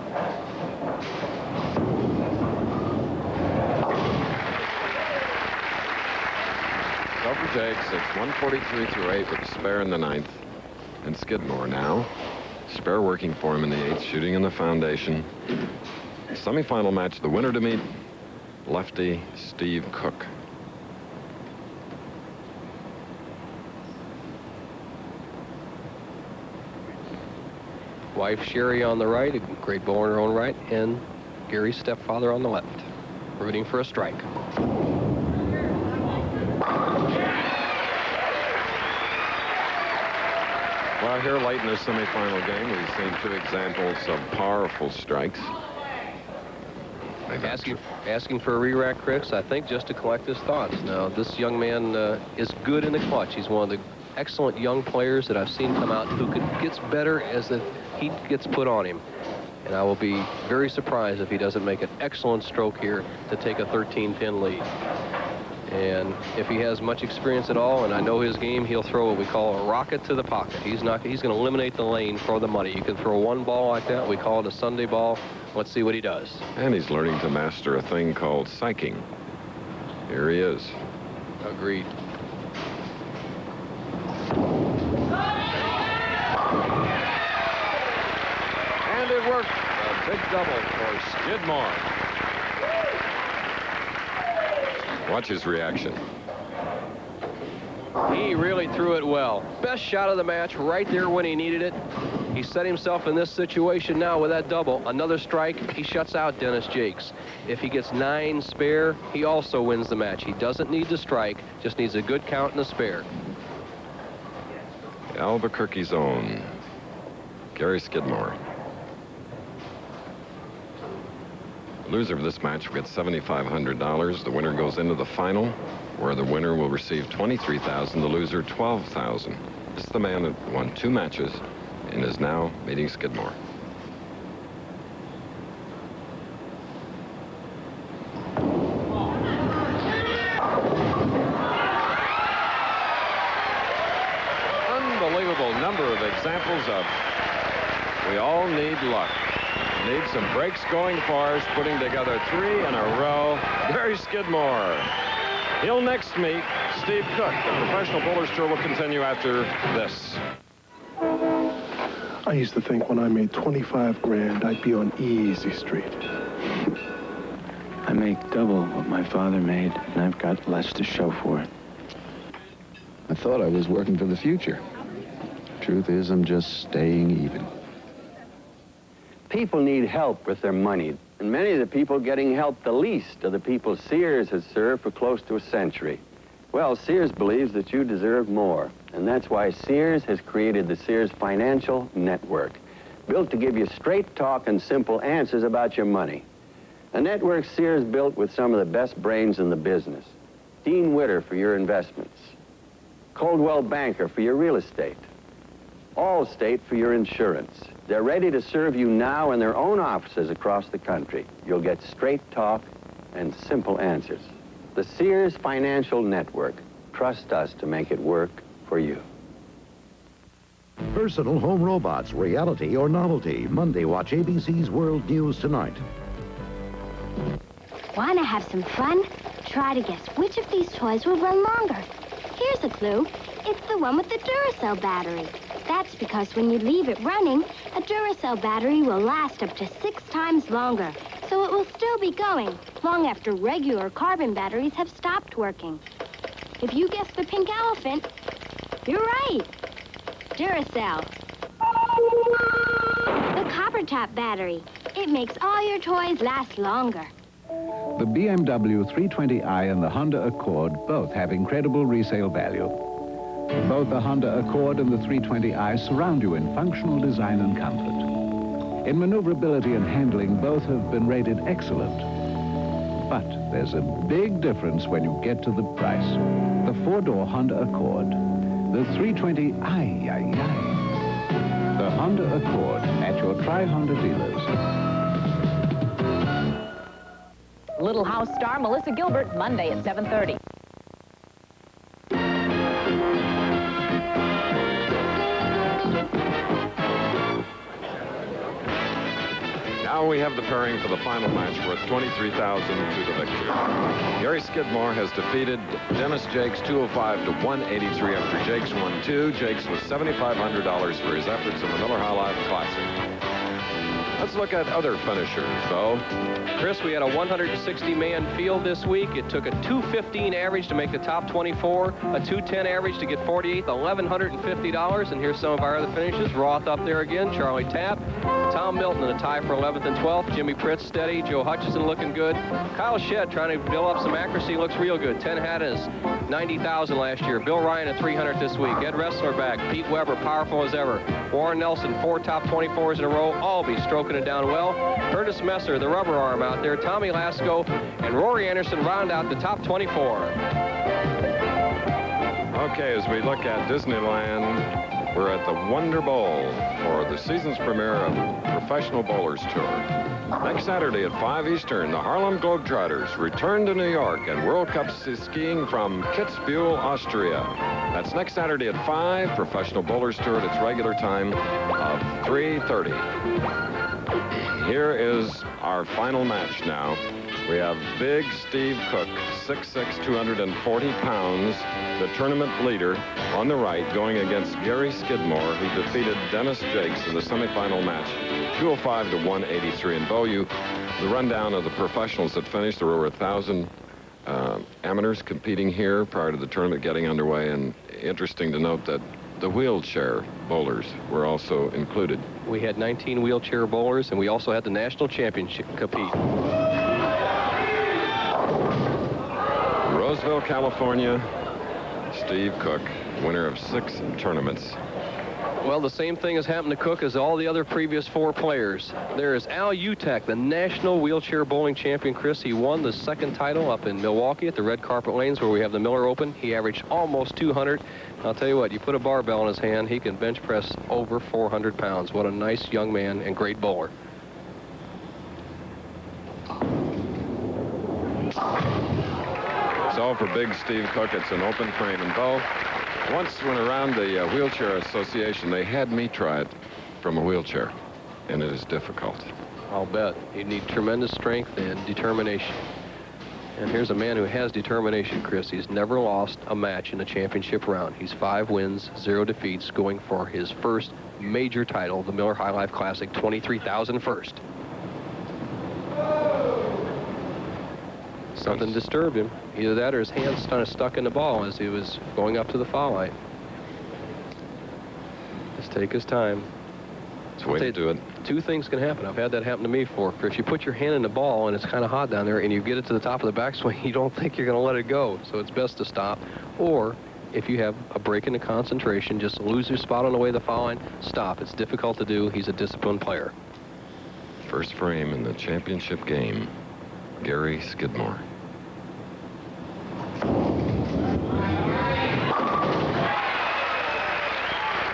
So for Jakes, it's 143 through 8 with a spare in the 9th. And Skidmore now. Spare working for him in the 8th, shooting in the foundation. Semifinal match, the winner to meet lefty Steve Cook. Wife Sherry on the right, a great bowler in her own right, and Gary's stepfather on the left, rooting for a strike. Well, here late in the semifinal game, we've seen 2 examples of powerful strikes. Asking for a re-rack, Chris, I think just to collect his thoughts. Now, this young man is good in the clutch. He's one of the excellent young players that I've seen come out who gets better as the heat gets put on him. And I will be very surprised if he doesn't make an excellent stroke here to take a 13-pin lead. And if he has much experience at all, and I know his game, he'll throw what we call a rocket to the pocket. He's going to eliminate the lane for the money. You can throw one ball like that. We call it a Sunday ball. Let's see what he does. And he's learning to master a thing called psyching. Here he is. Agreed. And it worked. A big double for Skidmore. Watch his reaction. He really threw it well. Best shot of the match right there when he needed it. He set himself in this situation now with that double. Another strike, he shuts out Dennis Jakes. If he gets 9 spare, he also wins the match. He doesn't need to strike, just needs a good count and a spare. Albuquerque's own Gary Skidmore. The loser of this match will get $7,500. The winner goes into the final, where the winner will receive $23,000, the loser $12,000. This is the man that won 2 matches and is now meeting Skidmore. Unbelievable number of examples of we all need luck. Need some breaks going for us, putting together 3 in a row. Gary Skidmore. He'll next meet Steve Cook. The professional bowlers tour will continue after this. I used to think when I made 25 grand, I'd be on Easy Street. I make double what my father made, and I've got less to show for it. I thought I was working for the future. Truth is, I'm just staying even. People need help with their money, and many of the people getting help the least are the people Sears has served for close to a century. Well, Sears believes that you deserve more, and that's why Sears has created the Sears Financial Network, built to give you straight talk and simple answers about your money. A network Sears built with some of the best brains in the business. Dean Witter for your investments, Coldwell Banker for your real estate, Allstate for your insurance. They're ready to serve you now in their own offices across the country. You'll get straight talk and simple answers. The Sears Financial Network. Trust us to make it work for you. Personal home robots, reality or novelty. Monday, watch ABC's World News Tonight. Want to have some fun? Try to guess which of these toys will run longer. Here's a clue. It's the one with the Duracell battery. That's because when you leave it running, a Duracell battery will last up to 6 times longer, so it will still be going long after regular carbon batteries have stopped working. If you guess the pink elephant, you're right. Duracell. The copper top battery. It makes all your toys last longer. The BMW 320i and the Honda Accord both have incredible resale value. Both the Honda Accord and the 320i surround you in functional design and comfort. In maneuverability and handling, both have been rated excellent. But there's a big difference when you get to the price. The 4-door Honda Accord. The 320i. The Honda Accord at your Tri-Honda dealers. Little House star Melissa Gilbert, Monday at 7:30. Now we have the pairing for the final match worth $23,000 to the victor. Gary Skidmore has defeated Dennis Jakes 205 to 183 after Jakes won 2. Jakes was $7,500 for his efforts in the Miller High Life Classic. Let's look at other finishers, though. Chris, we had a 160-man field this week. It took a 215 average to make the top 24, a 210 average to get 48th, $1,150. And here's some of our other finishes. Roth up there again, Charlie Tapp, Tom Milton in a tie for 11th and 12th, Jimmy Pritz steady, Joe Hutchison looking good. Kyle Shedd trying to build up some accuracy, looks real good. 10 had his 90,000 last year. Bill Ryan at 300 this week. Ed Ressler back. Pete Weber powerful as ever. Warren Nelson 4 top 24s in a row. Albee stroking it down well. Curtis Messer, the rubber arm out there. Tommy Lasko and Rory Anderson round out the top 24. Okay, as we look at Disneyland, We're at the Wonder Bowl for the season's premiere of Professional Bowlers Tour. Next Saturday at 5 Eastern, the Harlem Globetrotters return to New York and World Cup skiing from Kitzbühel, Austria. That's next Saturday at 5, Professional Bowlers Tour at its regular time of 3:30. Here is our final match now. We have Big Steve Cook, 6'6", 240 pounds, the tournament leader on the right, going against Gary Skidmore, who defeated Dennis Jakes in the semifinal match, 205 to 183. And Bo, the rundown of the professionals that finished, there were 1,000 amateurs competing here prior to the tournament getting underway, and interesting to note that the wheelchair bowlers were also included. We had 19 wheelchair bowlers, and we also had the national championship compete. Roseville, California, Steve Cook, winner of 6 tournaments. Well, the same thing has happened to Cook as all the other previous 4 players. There is Al Utek, the national wheelchair bowling champion, Chris. He won the 2nd title up in Milwaukee at the Red Carpet Lanes where we have the Miller Open. He averaged almost 200. I'll tell you what, you put a barbell in his hand, he can bench press over 400 pounds. What a nice young man and great bowler. So for Big Steve Cook, it's an open frame. And Bo, once when around the Wheelchair Association, they had me try it from a wheelchair, and it is difficult. I'll bet. You need tremendous strength and determination. And here's a man who has determination, Chris. He's never lost a match in a championship round. He's 5 wins, 0 defeats, going for his first major title, the Miller High Life Classic, 23,000 first. Something disturbed him. Either that or his hands kind of stuck in the ball as he was going up to the foul line. Just take his time. It's a way to do it. 2 things can happen. I've had that happen to me before. If you put your hand in the ball and it's kind of hot down there and you get it to the top of the backswing, you don't think you're going to let it go. So it's best to stop. Or if you have a break in the concentration, just lose your spot on the way to the foul line, stop. It's difficult to do. He's a disciplined player. First frame in the championship game, Gary Skidmore.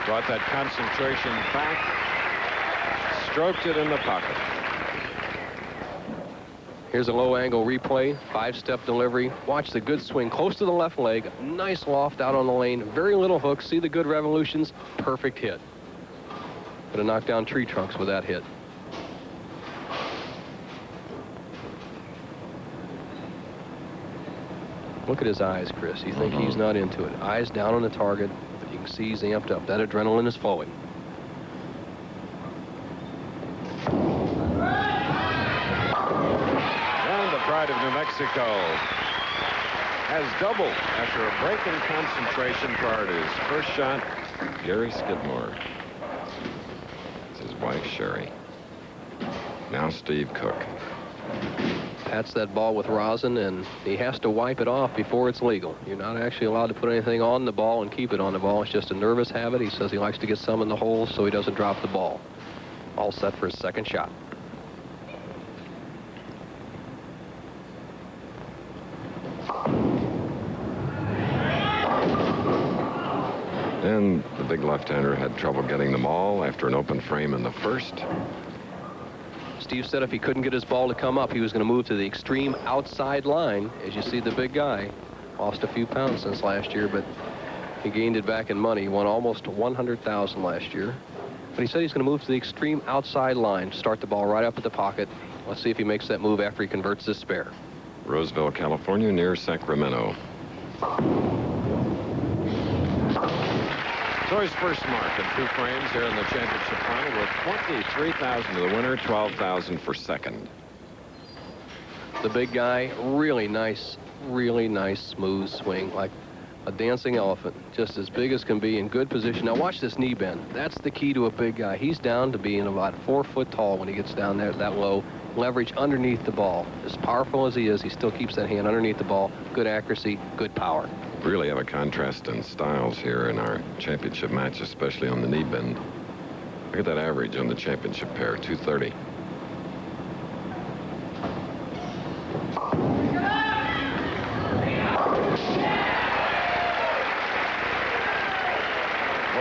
Brought that concentration back, stroked it in the pocket. Here's a low-angle replay, 5-step delivery. Watch the good swing close to the left leg. Nice loft out on the lane. Very little hook. See the good revolutions? Perfect hit. Could have knocked down tree trunks with that hit. Look at his eyes, Chris. You think he's not into it. Eyes down on the target. But you can see he's amped up. That adrenaline is flowing. And the pride of New Mexico has doubled after a break in concentration prior to his first shot. Gary Skidmore. It's his wife, Sherry. Now Steve Cook. Pats that ball with rosin, and he has to wipe it off before it's legal. You're not actually allowed to put anything on the ball and keep it on the ball. It's just a nervous habit. He says he likes to get some in the hole so he doesn't drop the ball. All set for his 2nd shot. And the big left-hander had trouble getting them all after an open frame in the first. Steve said if he couldn't get his ball to come up, he was going to move to the extreme outside line. As you see, the big guy lost a few pounds since last year, but he gained it back in money. He won almost $100,000 last year. But he said he's going to move to the extreme outside line, start the ball right up at the pocket. Let's see if he makes that move after he converts this spare. Roseville, California, near Sacramento. So his first mark in 2 frames here in the championship final with 23,000 to the winner, 12,000 for second. The big guy, really nice smooth swing, like a dancing elephant, just as big as can be, in good position. Now watch this knee bend. That's the key to a big guy. He's down to being about 4 foot tall when he gets down there that low. Leverage underneath the ball. As powerful as he is, he still keeps that hand underneath the ball. Good accuracy, good power. Really have a contrast in styles here in our championship match, especially on the knee bend. Look at that average on the championship pair, 230.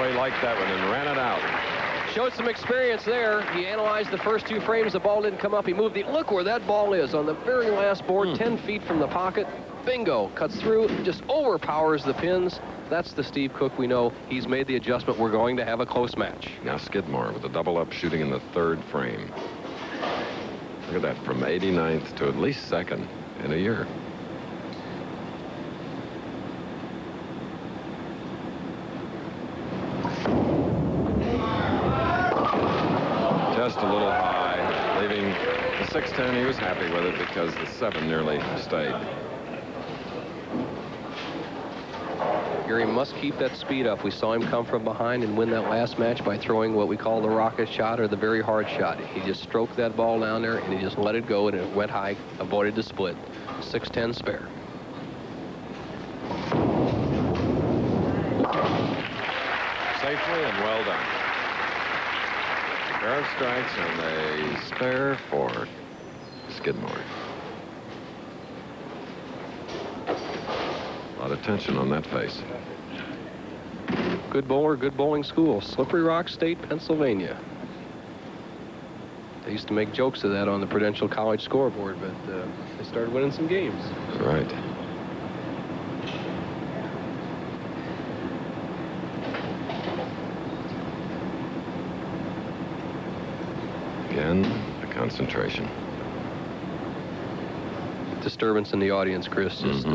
Oh, he liked that one and ran it out. Showed some experience there. He analyzed the first 2 frames. The ball didn't come up. He moved look where that ball is on the very last board, 10 feet from the pocket. Bingo. Cuts through, just overpowers the pins. That's the Steve Cook we know. He's made the adjustment. We're going to have a close match. Now Skidmore with a double-up shooting in the 3rd frame. Look at that, from 89th to at least 2nd in a year. Just a little high, leaving the 610. He was happy with it because the 7 nearly stayed. Gary must keep that speed up. We saw him come from behind and win that last match by throwing what we call the rocket shot or the very hard shot. He just stroked that ball down there and he just let it go and it went high, avoided the split. 610 spare. Safely and well done. Pair of strikes and a spare for Skidmore. A lot of tension on that face. Good bowler, good bowling school. Slippery Rock State, Pennsylvania. They used to make jokes of that on the Prudential College scoreboard, but they started winning some games. Right. Again, the concentration. Disturbance in the audience, Chris. Just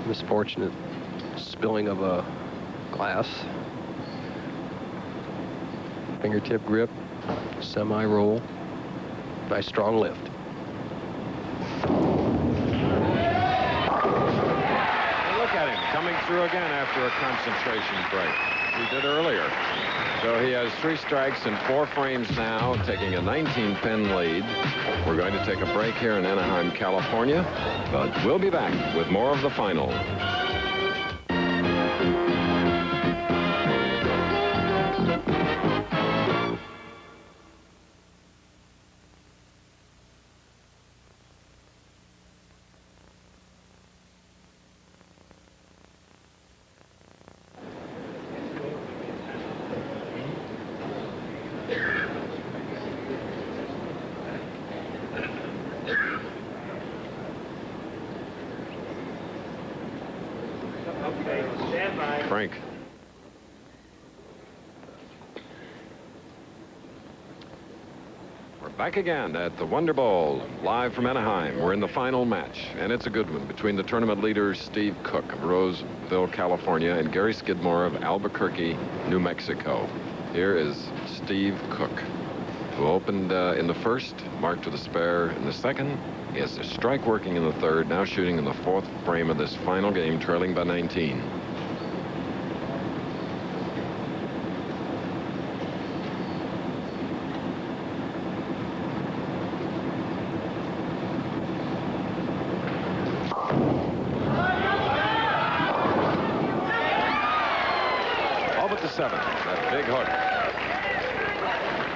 misfortunate spilling of a glass. Fingertip grip, semi-roll. Nice strong lift. Look at him coming through again after a concentration break. He did earlier. So he has 3 strikes and 4 frames now, taking a 19-pin lead. We're going to take a break here in Anaheim, California, but we'll be back with more of the final. Frank. We're back again at the Wonder Bowl, live from Anaheim. We're in the final match, and it's a good one between the tournament leaders Steve Cook of Roseville, California, and Gary Skidmore of Albuquerque, New Mexico. Here is Steve Cook, who opened in the first, marked with a spare in the second. He has a strike working in the third, now shooting in the 4th frame of this final game, trailing by 19. That big hook.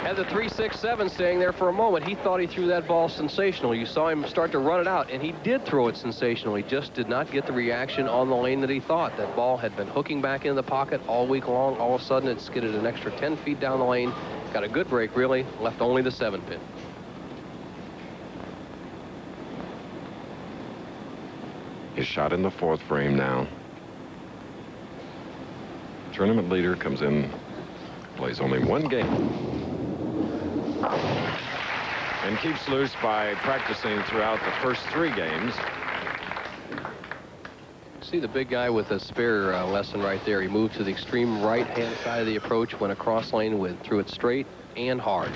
Had the 3-6-7 staying there for a moment. He thought he threw that ball sensational. You saw him start to run it out, and he did throw it sensational. He just did not get the reaction on the lane that he thought. That ball had been hooking back in the pocket all week long. All of a sudden, it skidded an extra 10 feet down the lane. Got a good break, really. Left only the 7-pin. His shot in the 4th frame now. Tournament leader comes in, plays only 1 game, and keeps loose by practicing throughout the first 3 games. See the big guy with a spare lesson right there. He moved to the extreme right-hand side of the approach, went across lane, threw it straight and hard.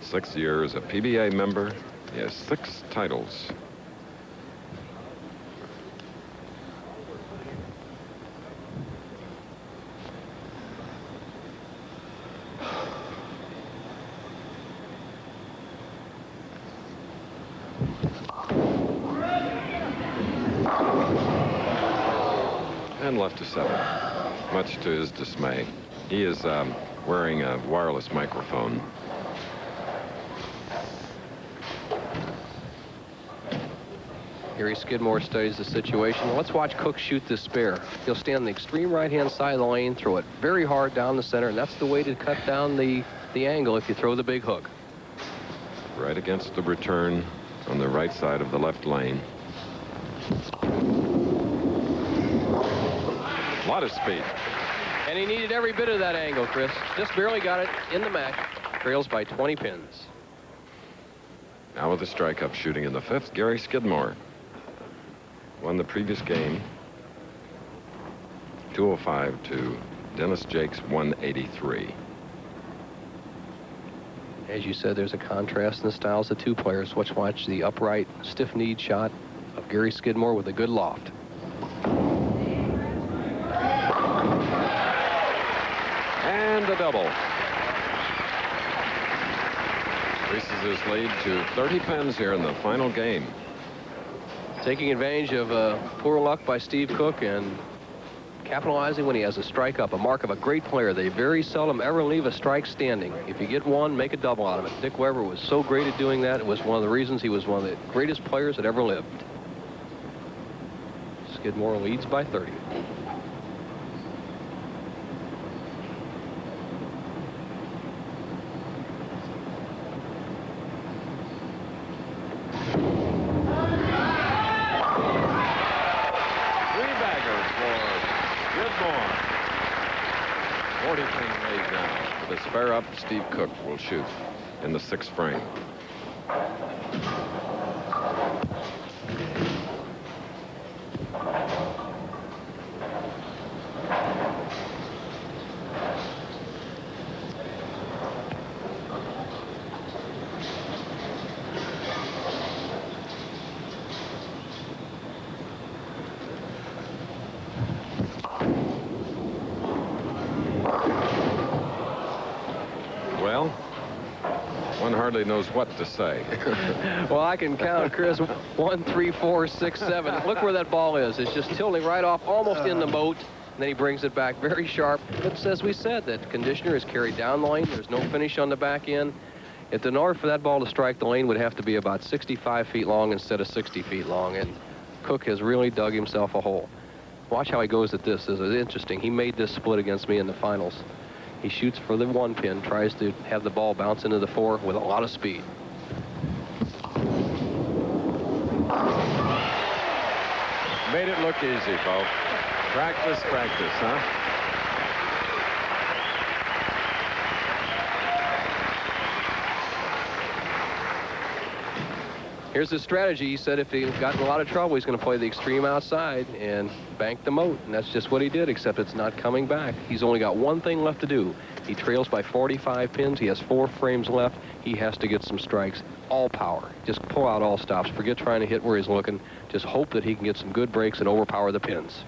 6 years, a PBA member. He has 6 titles. And left to 7, much to his dismay. He is wearing a wireless microphone. Gary Skidmore studies the situation. Let's watch Cook shoot this spare. He'll stand on the extreme right-hand side of the lane, throw it very hard down the center, and that's the way to cut down the angle if you throw the big hook. Right against the return on the right side of the left lane. A lot of speed. And he needed every bit of that angle, Chris. Just barely got it in the match. Trails by 20 pins. Now with the strike-up shooting in the fifth, Gary Skidmore won the previous game 205 to Dennis Jake's 183. As you said, there's a contrast in the styles of two players. Let's watch the upright, stiff-kneed shot of Gary Skidmore with a good loft. And a double. Increases his lead to 30 pins here in the final game. Taking advantage of poor luck by Steve Cook and capitalizing when he has a strike up, a mark of a great player. They very seldom ever leave a strike standing. If you get one, make a double out of it. Dick Weber was so great at doing that. It was one of the reasons he was one of the greatest players that ever lived. Skidmore leads by 30. Spare up, Steve Cook will shoot in the sixth frame. One hardly knows what to say. Well, I can count, Chris. 1, 3, 4, 6, 7. Look where that ball is. It's just tilting right off, almost in the moat. And then he brings it back very sharp. It's, as we said, that conditioner is carried down the lane. There's no finish on the back end. In order for that ball to strike the lane would have to be about 65 feet long instead of 60 feet long. And Cook has really dug himself a hole. Watch how he goes at this. This is interesting. He made this split against me in the finals. He shoots for the 1 pin, tries to have the ball bounce into the 4 with a lot of speed. Made it look easy, folks. Practice, practice, huh? Here's his strategy. He said if he got in a lot of trouble, he's going to play the extreme outside and bank the moat. And that's just what he did, except it's not coming back. He's only got one thing left to do. He trails by 45 pins. He has 4 frames left. He has to get some strikes. All power. Just pull out all stops. Forget trying to hit where he's looking. Just hope that he can get some good breaks and overpower the pins.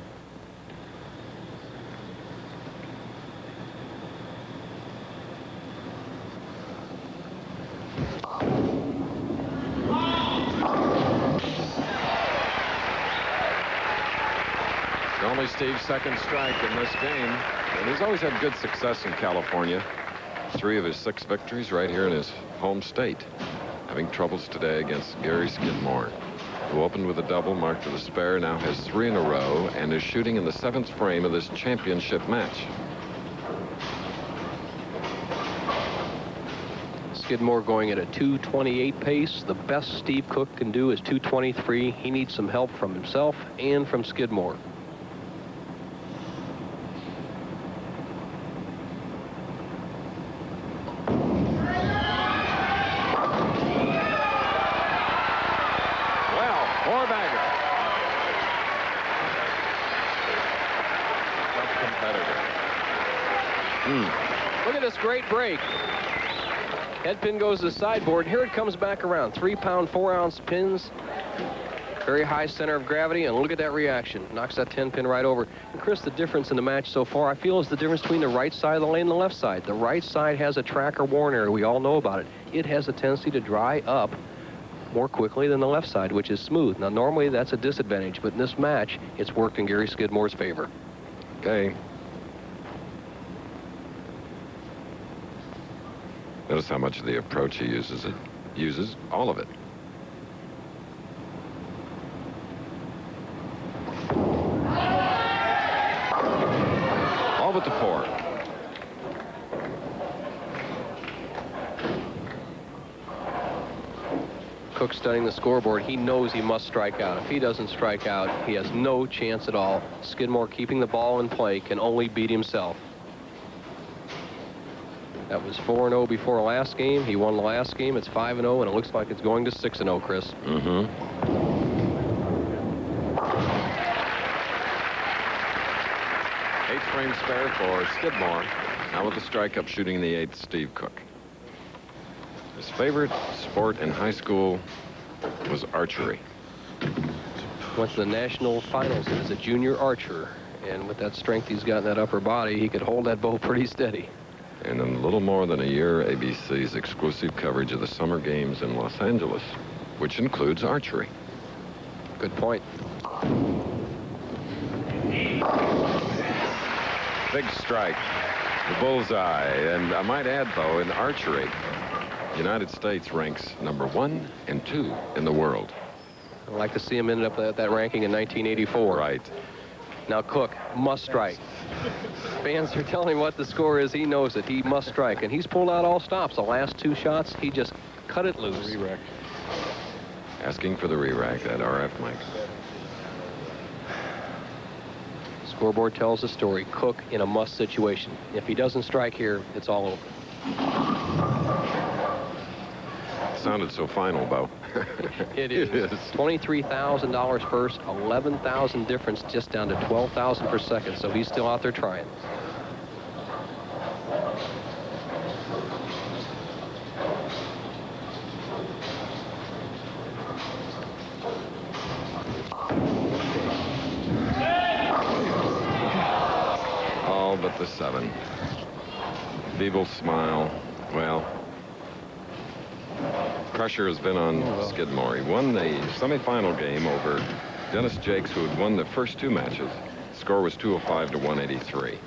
Only Steve's second strike in this game, and he's always had good success in California. 3 of his 6 victories right here in his home state. Having troubles today against Gary Skidmore, who opened with a double, marked with a spare, now has 3 in a row, and is shooting in the 7th frame of this championship match. Skidmore going at a 2:28 pace. The best Steve Cook can do is 2:23. He needs some help from himself and from Skidmore. Look at this great break. Head pin goes to the sideboard. Here it comes back around. 3-pound, 4-ounce pins. Very high center of gravity, and look at that reaction. Knocks that 10 pin right over. And Chris, the difference in the match so far, I feel, is the difference between the right side of the lane and the left side. The right side has a tracker worn area. We all know about it. It has a tendency to dry up more quickly than the left side, which is smooth. Now, normally that's a disadvantage, but in this match, it's worked in Gary Skidmore's favor. Okay. Notice how much of the approach he uses all of it. 12 at the 4. Cook studying the scoreboard. He knows he must strike out. If he doesn't strike out, he has no chance at all. Skidmore, keeping the ball in play, can only beat himself. That was 4-0 before last game. He won the last game. It's 5-0, and it looks like it's going to 6-0, Chris. Mm-hmm. Eighth frame spare for Skidmore. Now with the strike-up shooting in the 8th, Steve Cook. His favorite sport in high school was archery. Went to the national finals as a junior archer, and with that strength he's got in that upper body, he could hold that bow pretty steady. And in a little more than a year, ABC's exclusive coverage of the summer games in Los Angeles, which includes archery. Good point. Big strike, the bullseye. And I might add, though, in archery, the United States ranks number 1 and 2 in the world. I'd like to see him end up at that ranking in 1984. Right. Now Cook must strike. Fans are telling him what the score is. He knows it. He must strike. And he's pulled out all stops. The last 2 shots, he just cut it loose. Re-rack. Asking for the re-rack, that RF mic. Scoreboard tells the story. Cook in a must situation. If he doesn't strike here, it's all over. Sounded so final, Bo. It is. It is. $23,000 first, 11,000 difference, just down to 12,000 per second. So he's still out there trying. All but the 7. Feeble smile. Well, pressure has been on Skidmore. He won the semifinal game over Dennis Jakes, who had won the first 2 matches. The score was 205 to 183.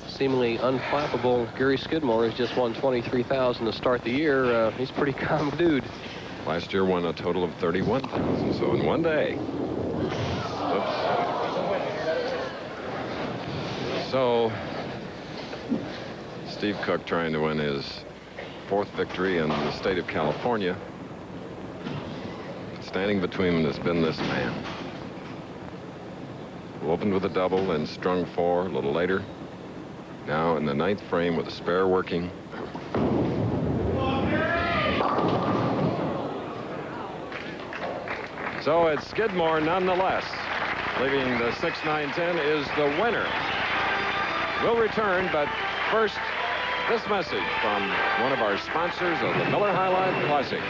Seemingly unflappable Gary Skidmore has just won $23,000 to start the year. He's a pretty calm dude. Last year won a total of 31,000. So in one day. Oops. So Steve Cook trying to win his 4th victory in the state of California. Standing between them has been this man. Who opened with a double and strung 4 a little later. Now in the 9th frame with a spare working. So it's Skidmore nonetheless. Leaving the 6-9-10 is the winner. We'll return, but first, this message from one of our sponsors of the Miller High Life Classic.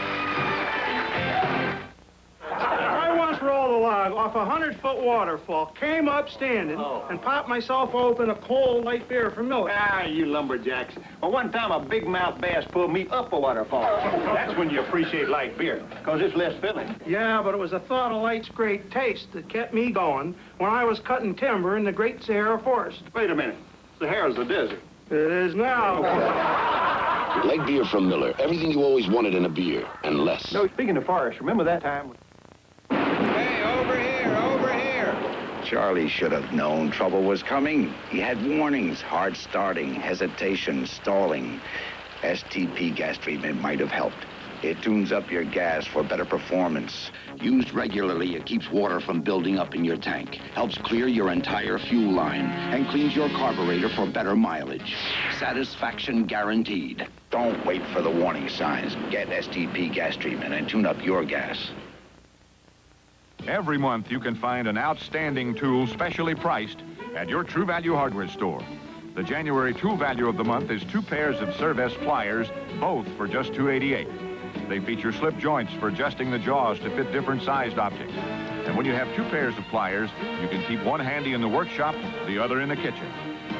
I once rolled a log off a 100-foot waterfall, came up standing, and popped myself open a cold light beer from Miller. Ah, you lumberjacks. Well, one time a big mouth bass pulled me up a waterfall. That's when you appreciate light beer, because it's less filling. Yeah, but it was the thought of light's great taste that kept me going when I was cutting timber in the Great Sahara Forest. Wait a minute. Sahara's the desert. It is now. Light beer from Miller. Everything you always wanted in a beer, and less. No, speaking of forest, remember that time? Hey, over here, over here. Charlie should have known trouble was coming. He had warnings, hard starting, hesitation, stalling. STP gas treatment might have helped. It tunes up your gas for better performance. Used regularly, it keeps water from building up in your tank, helps clear your entire fuel line, and cleans your carburetor for better mileage. Satisfaction guaranteed. Don't wait for the warning signs. Get STP gas treatment and tune up your gas. Every month you can find an outstanding tool specially priced at your True Value hardware store. The January tool value of the month is 2 pairs of Servest pliers, both for just $288. They feature slip joints for adjusting the jaws to fit different sized objects. And when you have 2 pairs of pliers, you can keep one handy in the workshop, the other in the kitchen.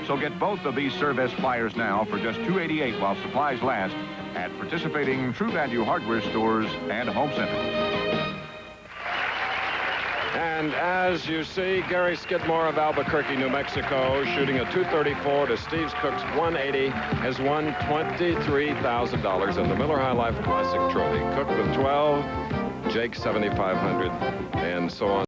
So get both of these Servest pliers now for just $288 while supplies last at participating True Value hardware stores and home centers. And as you see, Gary Skidmore of Albuquerque, New Mexico, shooting a .234 to Steve Cook's .180, has won $23,000 in the Miller High Life Classic Trophy. Cook with 12, Jake 7,500, and so on.